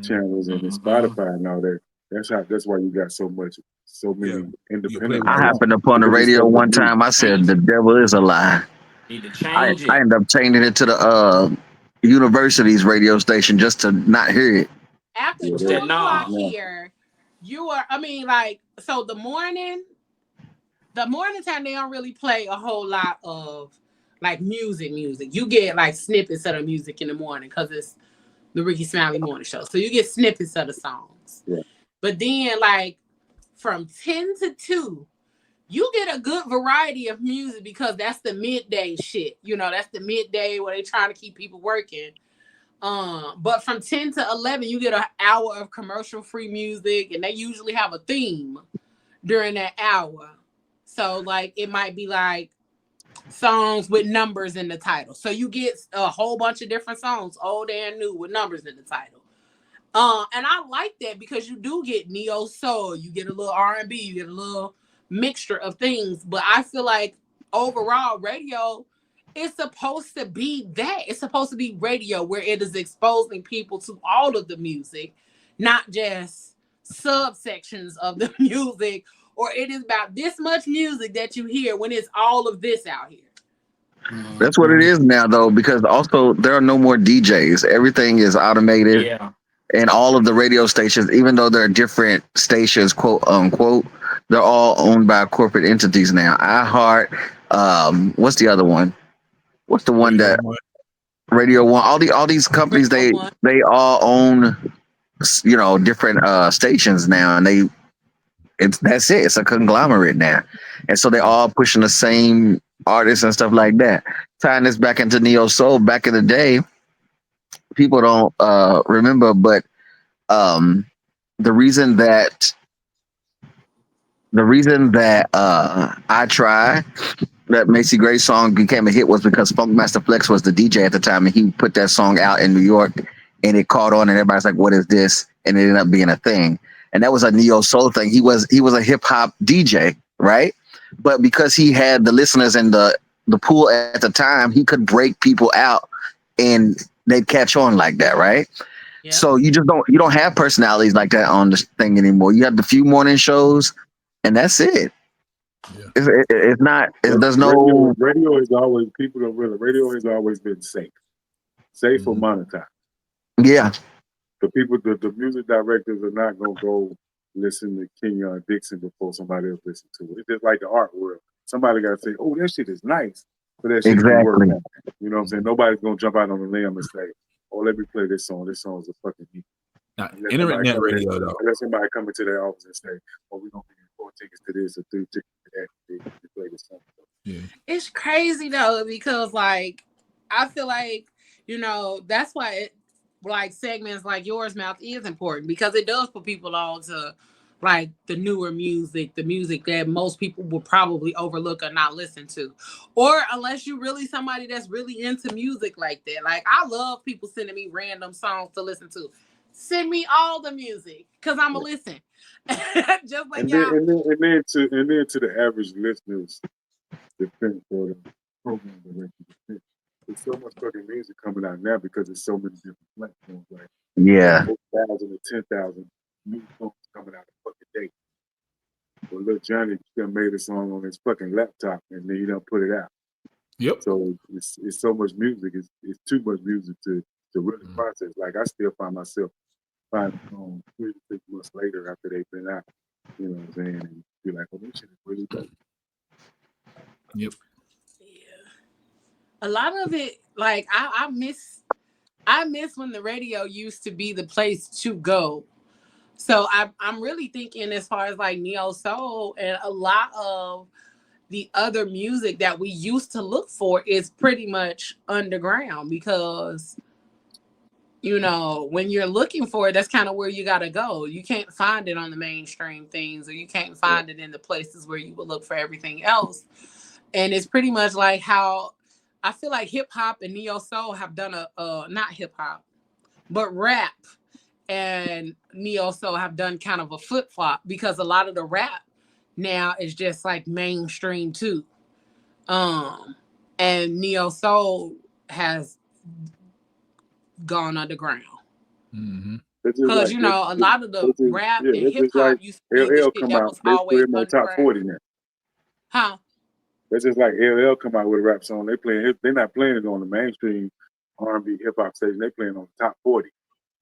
channels and Spotify and all that, that's why you got so many independent. I happened upon the radio one time. I said the devil is a lie. Need to change it. I ended up changing it to the university's radio station just to not hear it. After 2 o'clock here, so the morning time, they don't really play a whole lot of like music. You get like snippets of the music in the morning because it's the Ricky Smiley Morning Show. So you get snippets of the songs. Yeah. But then like from 10 to 2, you get a good variety of music because that's the midday shit. You know, that's the midday where they're trying to keep people working. But from 10 to 11, you get an hour of commercial-free music, and they usually have a theme during that hour. So, like, it might be like songs with numbers in the title. So you get a whole bunch of different songs, old and new, with numbers in the title. And I like that because you do get neo soul, you get a little R&B, you get a little mixture of things. But I feel like overall radio is supposed to be that. It's supposed to be radio where it is exposing people to all of the music, not just subsections of the music, or it is about this much music that you hear when it's all of this out here. That's what it is now, though, because also there are no more DJs. Everything is automated. Yeah. And all of the radio stations, even though they're different stations, quote unquote, they're all owned by corporate entities now. iHeart, what's the other one? What's the one that Radio One? All these companies, they all own, different stations now, and that's it. It's a conglomerate now, and so they're all pushing the same artists and stuff like that. Tying this back into neo soul, back in the day, people don't remember, but the reason that I Try, that Macy Gray song, became a hit was because Funkmaster Flex was the DJ at the time, and he put that song out in New York, and it caught on, and everybody's like, "What is this?" And it ended up being a thing, and that was a neo soul thing. He was a hip hop DJ, right? But because he had the listeners and the pool at the time, he could break people out, and they'd catch on like that, right? Yeah. So you don't have personalities like that on the thing anymore. You have the few morning shows, and that's it. It's not. There's no radio is always people don't really. Radio has always been safe or monetized. Yeah. The people, the music directors are not gonna go listen to Kenyon Dixon before somebody else listen to it. It's just like the art world. Somebody gotta say, "Oh, that shit is nice," but that shit can work out. You know what I'm saying? Nobody's gonna jump out on the limb and say, "Oh, let me play this song. This song's a fucking hit." Internet radio though. Let somebody come into their office and say, "Oh, we're gonna give you 4 tickets to this or 3 tickets to that to play this song." Yeah. It's crazy though, because like I feel like, you know, that's why like segments like Yours Mouth is important, because it does put people on to like the newer music, the music that most people will probably overlook or not listen to, or unless you really somebody that's really into music like that. Like I love people sending me random songs to listen to. Send me all the music because I'm gonna listen. Just like y'all. And then to the average listeners, defense or the program director, there's so much fucking music coming out now because there's so many different platforms. Like 4,000 to 10,000 new songs coming out a fucking day. Well, Lil Johnny just made a song on his fucking laptop and then he don't put it out. Yep. So it's so much music. It's too much music to really process. Like I still find myself finding songs 3 to 6 months later after they've been out. You know what I'm saying? And be like, "Oh, this shit is really dope." Yep. A lot of it, like I miss when the radio used to be the place to go. So I'm really thinking as far as like neo soul and a lot of the other music that we used to look for is pretty much underground, because you know, when you're looking for it, that's kind of where you got to go. You can't find it on the mainstream things, or you can't find it in the places where you would look for everything else. And it's pretty much like how I feel like hip hop and neo soul have done not hip hop, but rap and neo soul have done kind of a flip flop, because a lot of the rap now is just like mainstream too. And neo soul has gone underground. Because you know, a lot of the rap and hip hop used to be the shit that was always underground. Top 40 now. Huh? That's just like LL come out with a rap song. They're not playing it on the mainstream R&B hip hop station. They playing on the top 40.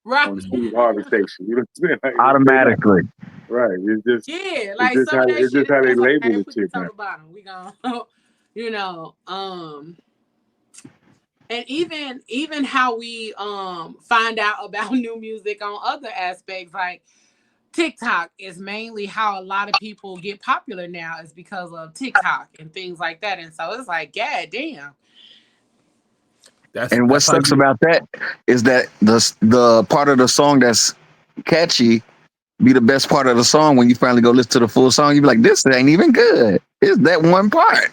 Right. On the Steve Harvey station. You know what I'm saying? Like, automatically. Right. It's just like it's just how, it's just how they label the shit now. We gonna, you know, and even how we find out about new music on other aspects, like TikTok is mainly how a lot of people get popular now, is because of TikTok and things like that. And so it's like, God damn. And what sucks about that is that the part of the song that's catchy be the best part of the song. When you finally go listen to the full song, you be like, this ain't even good. It's that one part.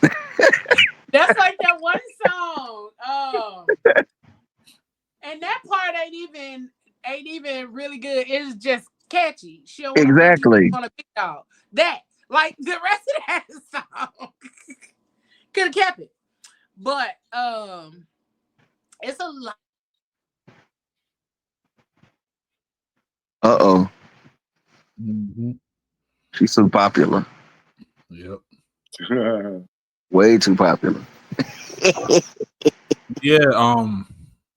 That's like that one song. And that part ain't even really good. It's just catchy. She don't exactly on a big dog. That, like the rest of that song could have kept it. But it's a lot. She's so popular. Yep. Way too popular. Yeah,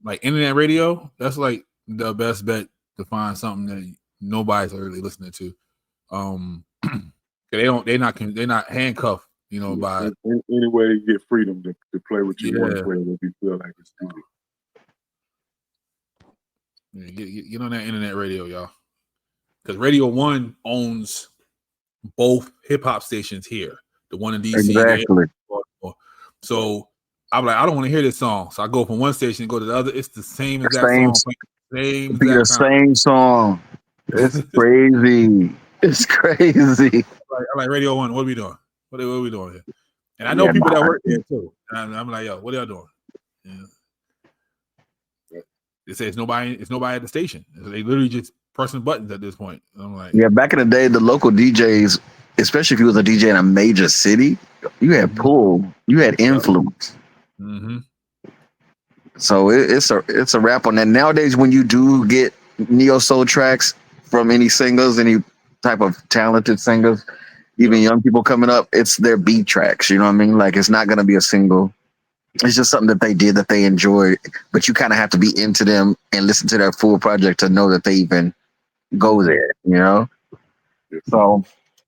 like internet radio, that's like the best bet to find something that nobody's really listening to. They're not handcuffed, you know, by any way you get freedom to play what you want to play if you feel like it's good. Yeah, get on that internet radio, y'all. Because Radio 1 owns both hip hop stations here. The one in DC. Exactly. So I'm like, I don't want to hear this song. So I go from one station and go to the other. It's the same exact song. Same song. It's crazy. It's crazy. I'm like, Radio 1, what are we doing? What are we doing here? And I know people that work there too. And I'm like, yo, what are y'all doing? Yeah. They say it's nobody at the station. They literally just pressing buttons at this point. I'm like, yeah, back in the day, the local DJs, especially if you was a DJ in a major city, you had pull, you had influence. So it's a wrap on that. Nowadays, when you do get neo soul tracks from any singers, any type of talented singers, even young people coming up, it's their beat tracks. You know what I mean? Like it's not gonna be a single. It's just something that they did that they enjoyed, but you kind of have to be into them and listen to their full project to know that they even go there. You know? So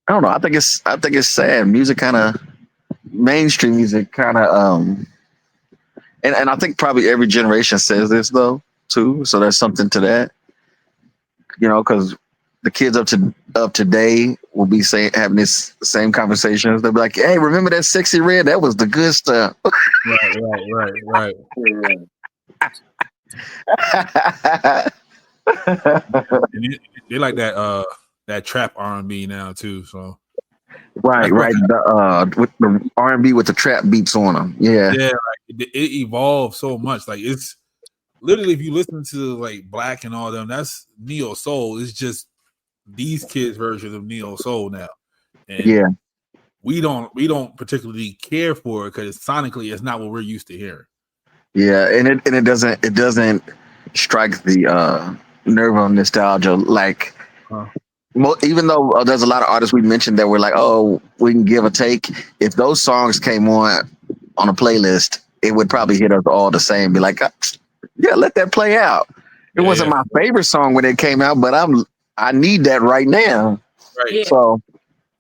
I don't know. I think it's sad. Music kind of mainstream music kind of and I think probably every generation says this though too. So there's something to that. You know, because the kids of today will be having this same conversations. They'll be like, "Hey, remember that Sexy Red? That was the good stuff." Right. And they like that trap R&B now too. So right. With the R&B with the trap beats on them. Yeah. Like it evolved so much. Like it's literally, if you listen to like Black and all them, that's neo soul. It's just these kids' version of neo soul now. And we don't particularly care for it because sonically it's not what we're used to hearing. Yeah, and it doesn't strike the nerve of nostalgia like. Even though there's a lot of artists we mentioned that were like, oh, we can give a take. If those songs came on a playlist, it would probably hit us all the same. Be like, yeah, let that play out. It wasn't my favorite song when it came out, but I need that right now. Right. Yeah. So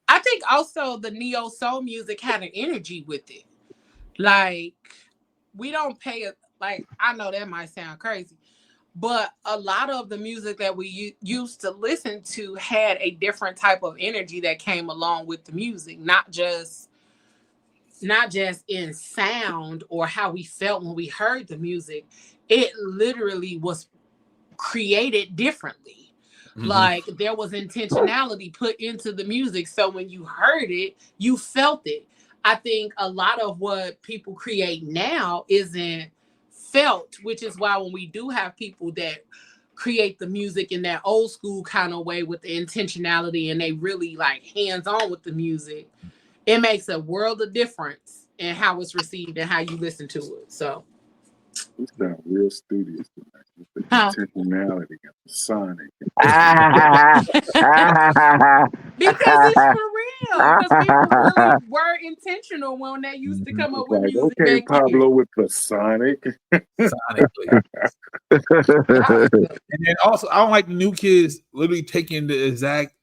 I think also the neo soul music had an energy with it. Like we don't pay it. Like I know that might sound crazy, but a lot of the music that we used to listen to had a different type of energy that came along with the music, not just in sound or how we felt when we heard the music. It literally was created differently. Mm-hmm. Like there was intentionality put into the music. So when you heard it, you felt it. I think a lot of what people create now isn't felt, which is why when we do have people that create the music in that old school kind of way with the intentionality and they really like hands-on with the music, it makes a world of difference in how it's received and how you listen to it. So we sound real studious tonight with the intentionality and the sonic. Because it's for real. Because people really were intentional when they used to come up with music. Okay, Pablo with the sonic. Sonically. And then also, I don't like the new kids literally taking the exact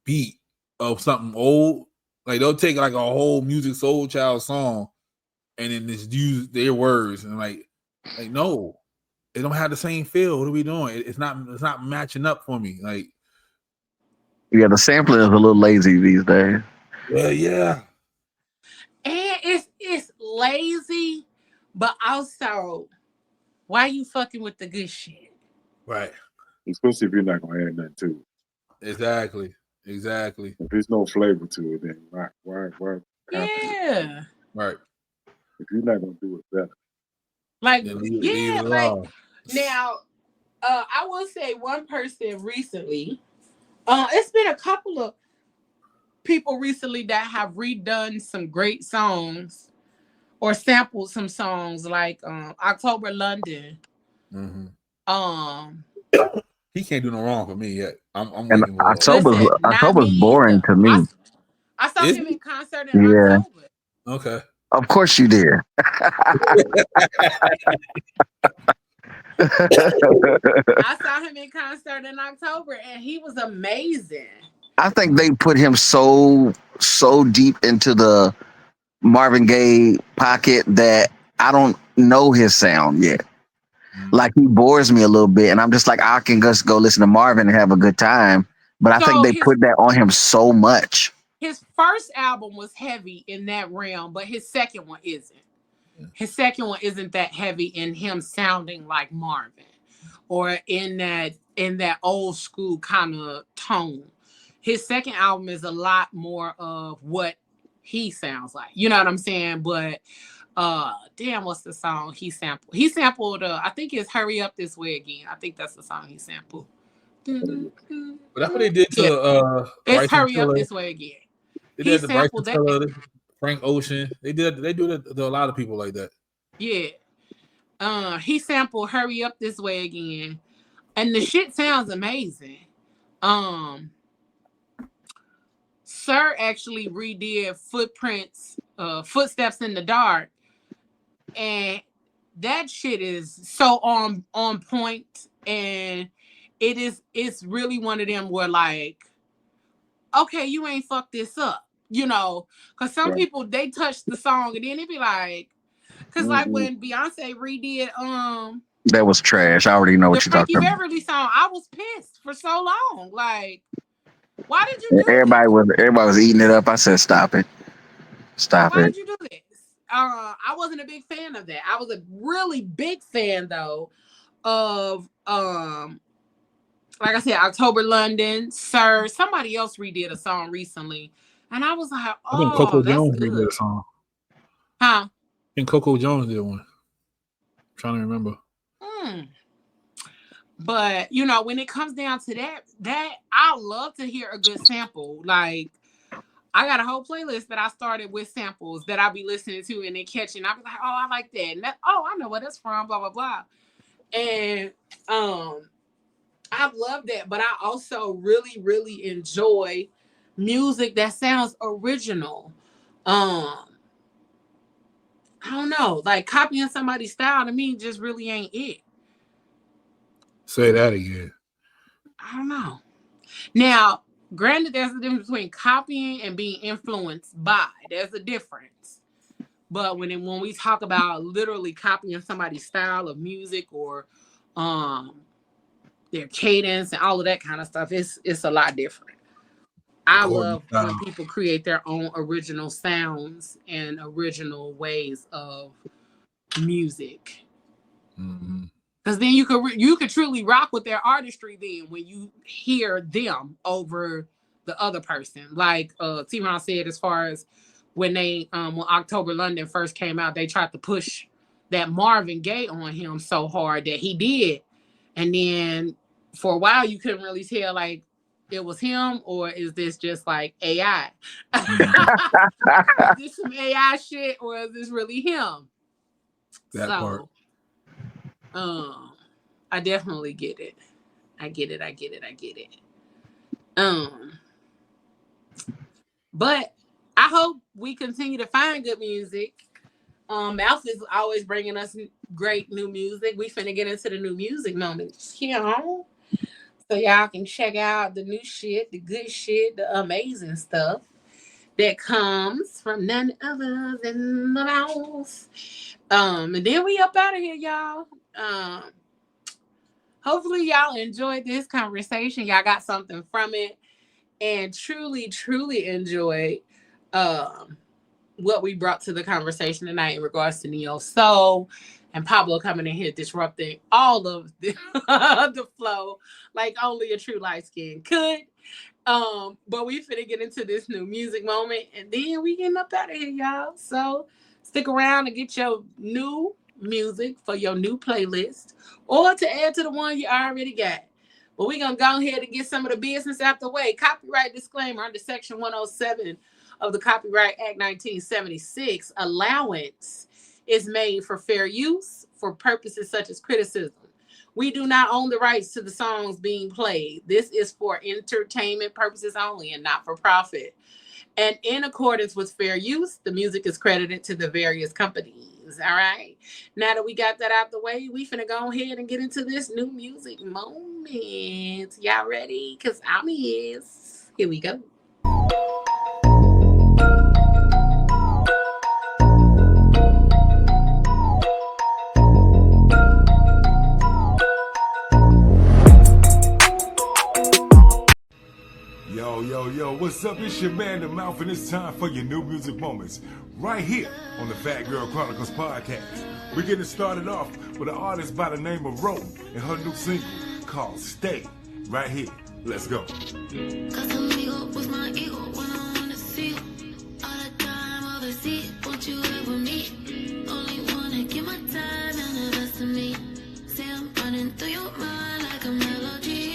beat of something old. Like they'll take like a whole Music Soul Child song and then just use their words and like no, it don't have the same feel. What are we doing? It's not matching up for me. Like yeah, the sampling is a little lazy these days. Yeah. And it's lazy, but also why you fucking with the good shit? Right. Especially if you're not gonna add nothing to it. Exactly. If there's no flavor to it, then why? Yeah. Right. If you're not gonna do it better. Like now, I will say one person recently. It's been a couple of people recently that have redone some great songs or sampled some songs like October London. Mm-hmm. He can't do no wrong for me yet. I'm and waiting for October's boring to me. I saw him in concert in October. Okay. Of course you did. I saw him in concert in October and he was amazing. I think they put him so deep into the Marvin Gaye pocket that I don't know his sound yet. Like he bores me a little bit and I'm just like, I can just go listen to Marvin and have a good time. But I think they put that on him so much. His first album was heavy in that realm, but his second one isn't. His second one isn't that heavy in him sounding like Marvin or in that old school kind of tone. His second album is a lot more of what he sounds like. You know what I'm saying? But damn, what's the song he sampled? He sampled I think it's Hurry Up This Way Again. I think that's the song he sampled. But that's what they did to it's Hurry Up This Way Again. They did the Bryson Tiller, Frank Ocean. They do it to a lot of people like that. Yeah. He sampled Hurry Up This Way Again. And the shit sounds amazing. Sir actually redid Footsteps in the Dark, and that shit is so on point, and it's really one of them where like, okay, you ain't fucked this up, you know, because some people they touch the song and then it be like, because like when Beyonce redid that was trash. I already know what you're talking about. The Frankie Beverly song, I was pissed for so long. Like, why did you do everybody was eating it up. I said, stop it. Why did you do this? I wasn't a big fan of that. I was a really big fan though of like I said, October London, Sir. Somebody else redid a song recently, and I was like, oh, I think Coco Jones redid a song. Huh? I think Coco Jones did one. I'm trying to remember. But you know, when it comes down to that I love to hear a good sample. Like, I got a whole playlist that I started with samples that I'll be listening to and then catching. I'll be like, oh, I like that. And I know where that's from, blah, blah, blah. And I love that. But I also really, really enjoy music that sounds original. I don't know. Like, copying somebody's style to me just really ain't it. Say that again. I don't know. Now, granted, there's a difference between copying and being influenced by. There's a difference. But when we talk about literally copying somebody's style of music or their cadence and all of that kind of stuff, it's a lot different. I love when people create their own original sounds and original ways of music. Mm-hmm. Because then you could truly rock with their artistry then when you hear them over the other person. Like T-Ron said, as far as when when October London first came out, they tried to push that Marvin Gaye on him so hard that he did. And then for a while you couldn't really tell like it was him or is this just like AI? Is this some AI shit or is this really him? That part. I definitely get it. I get it. But I hope we continue to find good music. Mouth is always bringing us great new music. We finna get into the new music moment here, so y'all can check out the new shit, the good shit, the amazing stuff that comes from none other than the Mouth. And then we up out of here, y'all. Hopefully y'all enjoyed this conversation. Y'all got something from it and truly, truly enjoyed what we brought to the conversation tonight in regards to Neo Soul and Pablo coming in here disrupting all of the flow like only a true light skin could. But we finna get into this new music moment and then we getting up out of here, y'all. So stick around and get your new music for your new playlist or to add to the one you already got. But we're going to go ahead and get some of the business out the way. Copyright disclaimer under Section 107 of the Copyright Act 1976. Allowance is made for fair use for purposes such as criticism. We do not own the rights to the songs being played. This is for entertainment purposes only and not for profit. And in accordance with fair use, the music is credited to the various companies. All right. Now that we got that out the way, we finna go ahead and get into this new music moment. Y'all ready? Because I'm is. Here we go. Yo, what's up? It's your man, The Mouth, and it's time for your new music moments. Right here on the Fat Girl Chronicles podcast. We're getting started off with an artist by the name of Rome and her new single called Stay. Right here. Let's go. Cause amigo was my ego when I wanna see you. All the time overseas, won't you ever meet? Only wanna give my time and the best of me. Say I'm running through your mind like a melody.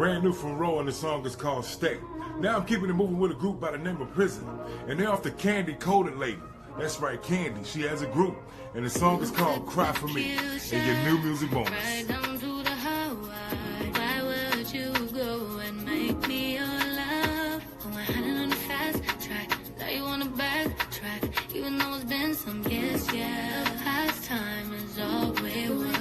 Brand new from Row, and the song is called Stay. Now I'm keeping it moving with a group by the name of Prison, and they're off the Candy Coded label. That's right, Candy. She has a group, and the song is called Cry For Me. And your new music moments. Right down to the Hawaii. Why would you go and make me your love? Put my hand on the fast track. Now you wanna backtrack, even though it's been some years. Yeah, past time is all we were.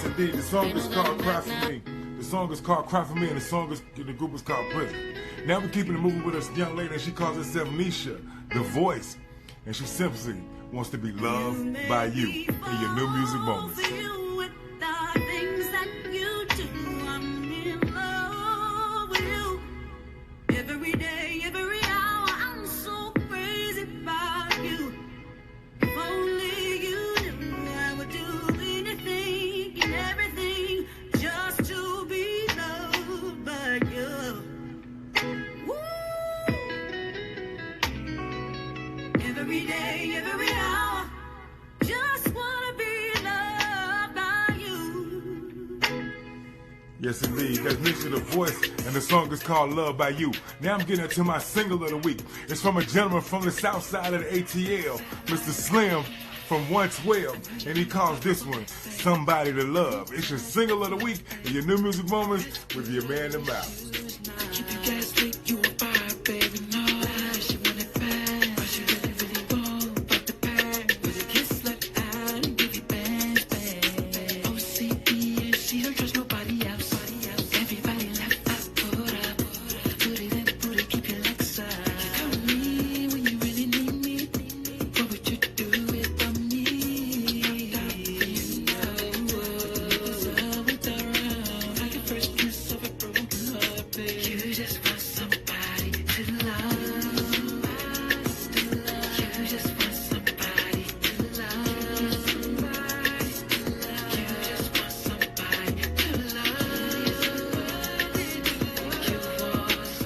Indeed, the song is called Cry For Me. The song is called Cry For Me, and the group is called Prison. Now we're keeping it moving with this young lady, and she calls herself Nisha, the voice. And she simply wants to be loved by you in your new music moments. Every day, every hour, I'm so crazy about you. If only you knew I would do anything and everything just to be loved by you. Woo! Every day, every hour, just wanna be loved by you. Yes, indeed. That's Nisha, the voice, and the song is called Love By You. Now I'm getting into my single of the week. It's from a gentleman from the south side of the ATL, Mr. Slim from 112, and he calls this one Somebody to Love. It's your single of the week and your new music moments with your man in the mouth. Keep you guys sweet, you a vibe, baby. No, she want it bad, but she really, really won't. But the bag with a kiss like I give you bad, bad. OCD, she don't trust nobody else. Everybody left out, put it in, put it, keep your legs up. You call me when you really need me. What would you do without me? You know what's up with the round. Like a first kiss of a broken heart, baby. You just want somebody to love. You just want somebody to love. You just want somebody to love.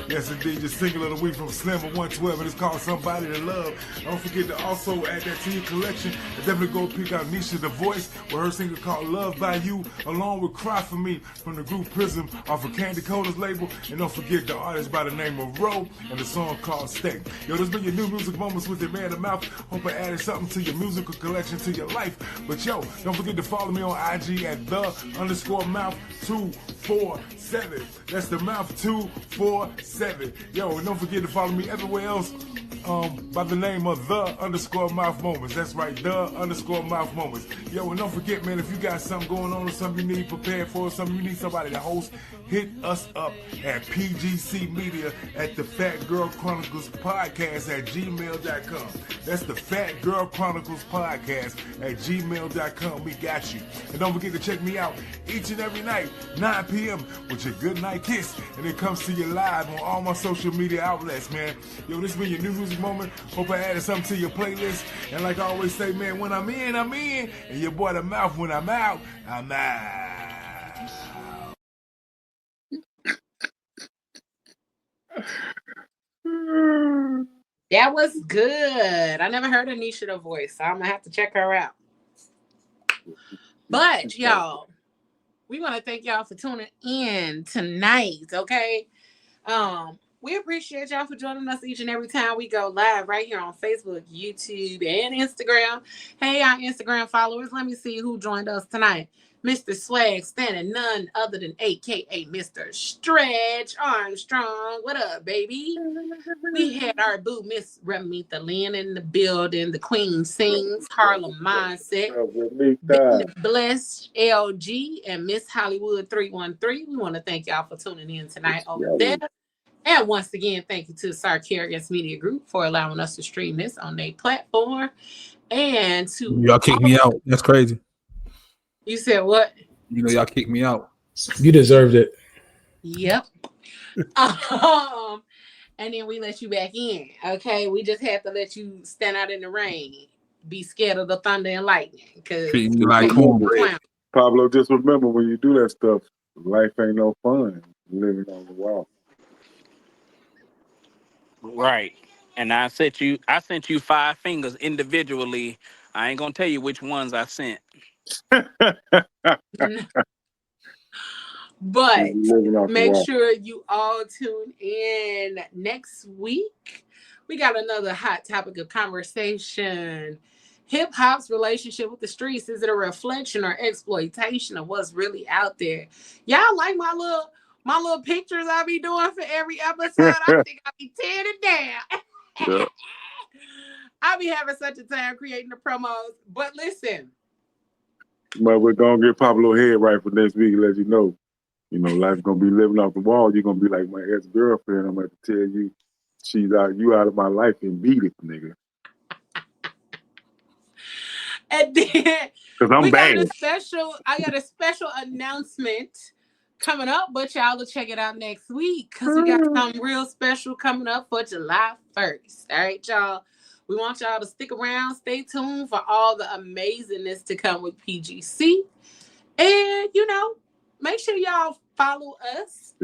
Yes, indeed, your single of the week from Slim of 112, and it's called Somebody to Love. Don't forget to also add that to your collection. And definitely go pick out Nisha, the voice, with her single called Love By You, along with Cry For Me from the group Prism off of Candy Coda's label. And don't forget the artist by the name of Ro, and the song called Stay. Yo, this been your new music moments with your man in the mouth. Hope I added something to your musical collection, to your life. But yo, don't forget to follow me on IG at the_mouth247. That's the mouth247. Yo, and don't forget to follow me everywhere else by the name of the_mouth moments. That's right, the_mouth moments. Yo, and don't forget, man, if you got something going on or something you need prepared for, something you need somebody to host, hit us up at PGC Media at the Fat Girl Chronicles Podcast at gmail.com. That's the Fat Girl Chronicles Podcast at gmail.com. We got you. And don't forget to check me out each and every night, 9 p.m. with your good night kiss. And it comes to you live on all my social media outlets, man. Yo, this has been your new music moment. Hope I added something to your playlist. And like I always say, man, when I'm in, I'm in. And your boy the mouth, when I'm out, I'm out. That was good. I never heard Anisha the voice, so I'm gonna have to check her out. But y'all, we want to thank y'all for tuning in tonight. Okay, we appreciate y'all for joining us each and every time we go live right here on Facebook, YouTube, and Instagram. Hey, our Instagram followers, let me see who joined us tonight. Mr. Swag standing, none other than AKA Mr. Stretch Armstrong. What up, baby? We had our boo, Miss Ramita Lynn, in the building. The Queen Sings, Harlem Mindset, Blessed LG, and Miss Hollywood 313. We want to thank y'all for tuning in tonight over there. And once again, thank you to Sarkarius Media Group for allowing us to stream this on their platform. And to Y'all kicked me out. That's crazy. You said what? You know, y'all kicked me out. You deserved it. Yep. And then we let you back in. Okay, we just had to let you stand out in the rain, be scared of the thunder and lightning. Cause Treat me like cornbread. Pablo, just remember when you do that stuff, life ain't no fun living on the wall. Right. And I sent you 5 fingers individually. I ain't gonna tell you which ones I sent. But make sure you all tune in next week. We got another hot topic of conversation. Hip hop's relationship with the streets. Is it a reflection or exploitation of what's really out there? Y'all like my little pictures I be doing for every episode? I think I be tearing it down. Yeah. I be having such a time creating the promos. But listen. But we're gonna get Pablo head right for next week and let you know. You know, life's gonna be living off the wall. You're gonna be like my ex-girlfriend. I'm gonna have to tell you, you out of my life and beat it, nigga. And then I'm bad. I got a special announcement coming up, but y'all will check it out next week because we got something real special coming up for July 1st. All right, y'all. We want y'all to stick around, stay tuned for all the amazingness to come with PGC. And, you know, make sure y'all follow us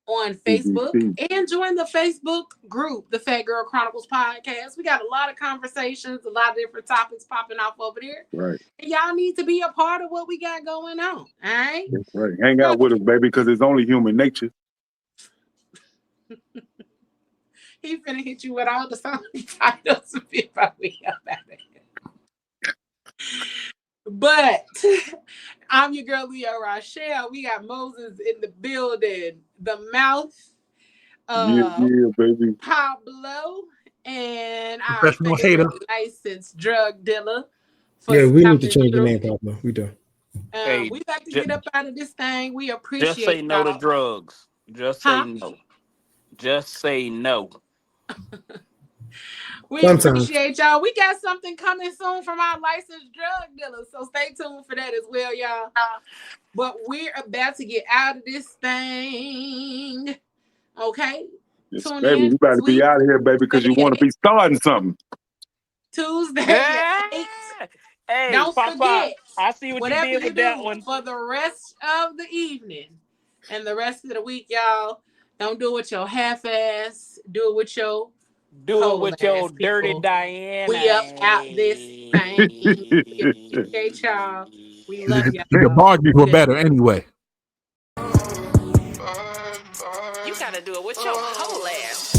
on Facebook and join the Facebook group, the Fat Girl Chronicles Podcast. We got a lot of conversations, a lot of different topics popping off over there. Right. And y'all need to be a part of what we got going on. All right. That's right. Hang out with us, baby, because it's only human nature. He finna hit you with all the song titles before we go back there. But I'm your girl, Leo Rochelle. We got Moses in the building. The Mouth. Yeah, baby. Pablo. And our Professional hater. licensed drug dealer. Yeah, we need to change the name, Pablo. We do. Hey, we like to get up out of this thing. We appreciate Just say no to drugs. Just say no. Just say no. We appreciate y'all. We got something coming soon from our licensed drug dealers, so stay tuned for that as well, y'all. But we're about to get out of this thing. Okay? Yes, baby, you better be out of here, baby, because you want to be starting something. Tuesday. Hey, don't Papa, forget. I see what you did with that one. For the rest of the evening and the rest of the week, y'all, don't do it with your half-ass. Do it with your dirty Diana. We up out this thing. Okay, y'all. We love y'all. The bargains were better anyway. You gotta do it with your whole ass.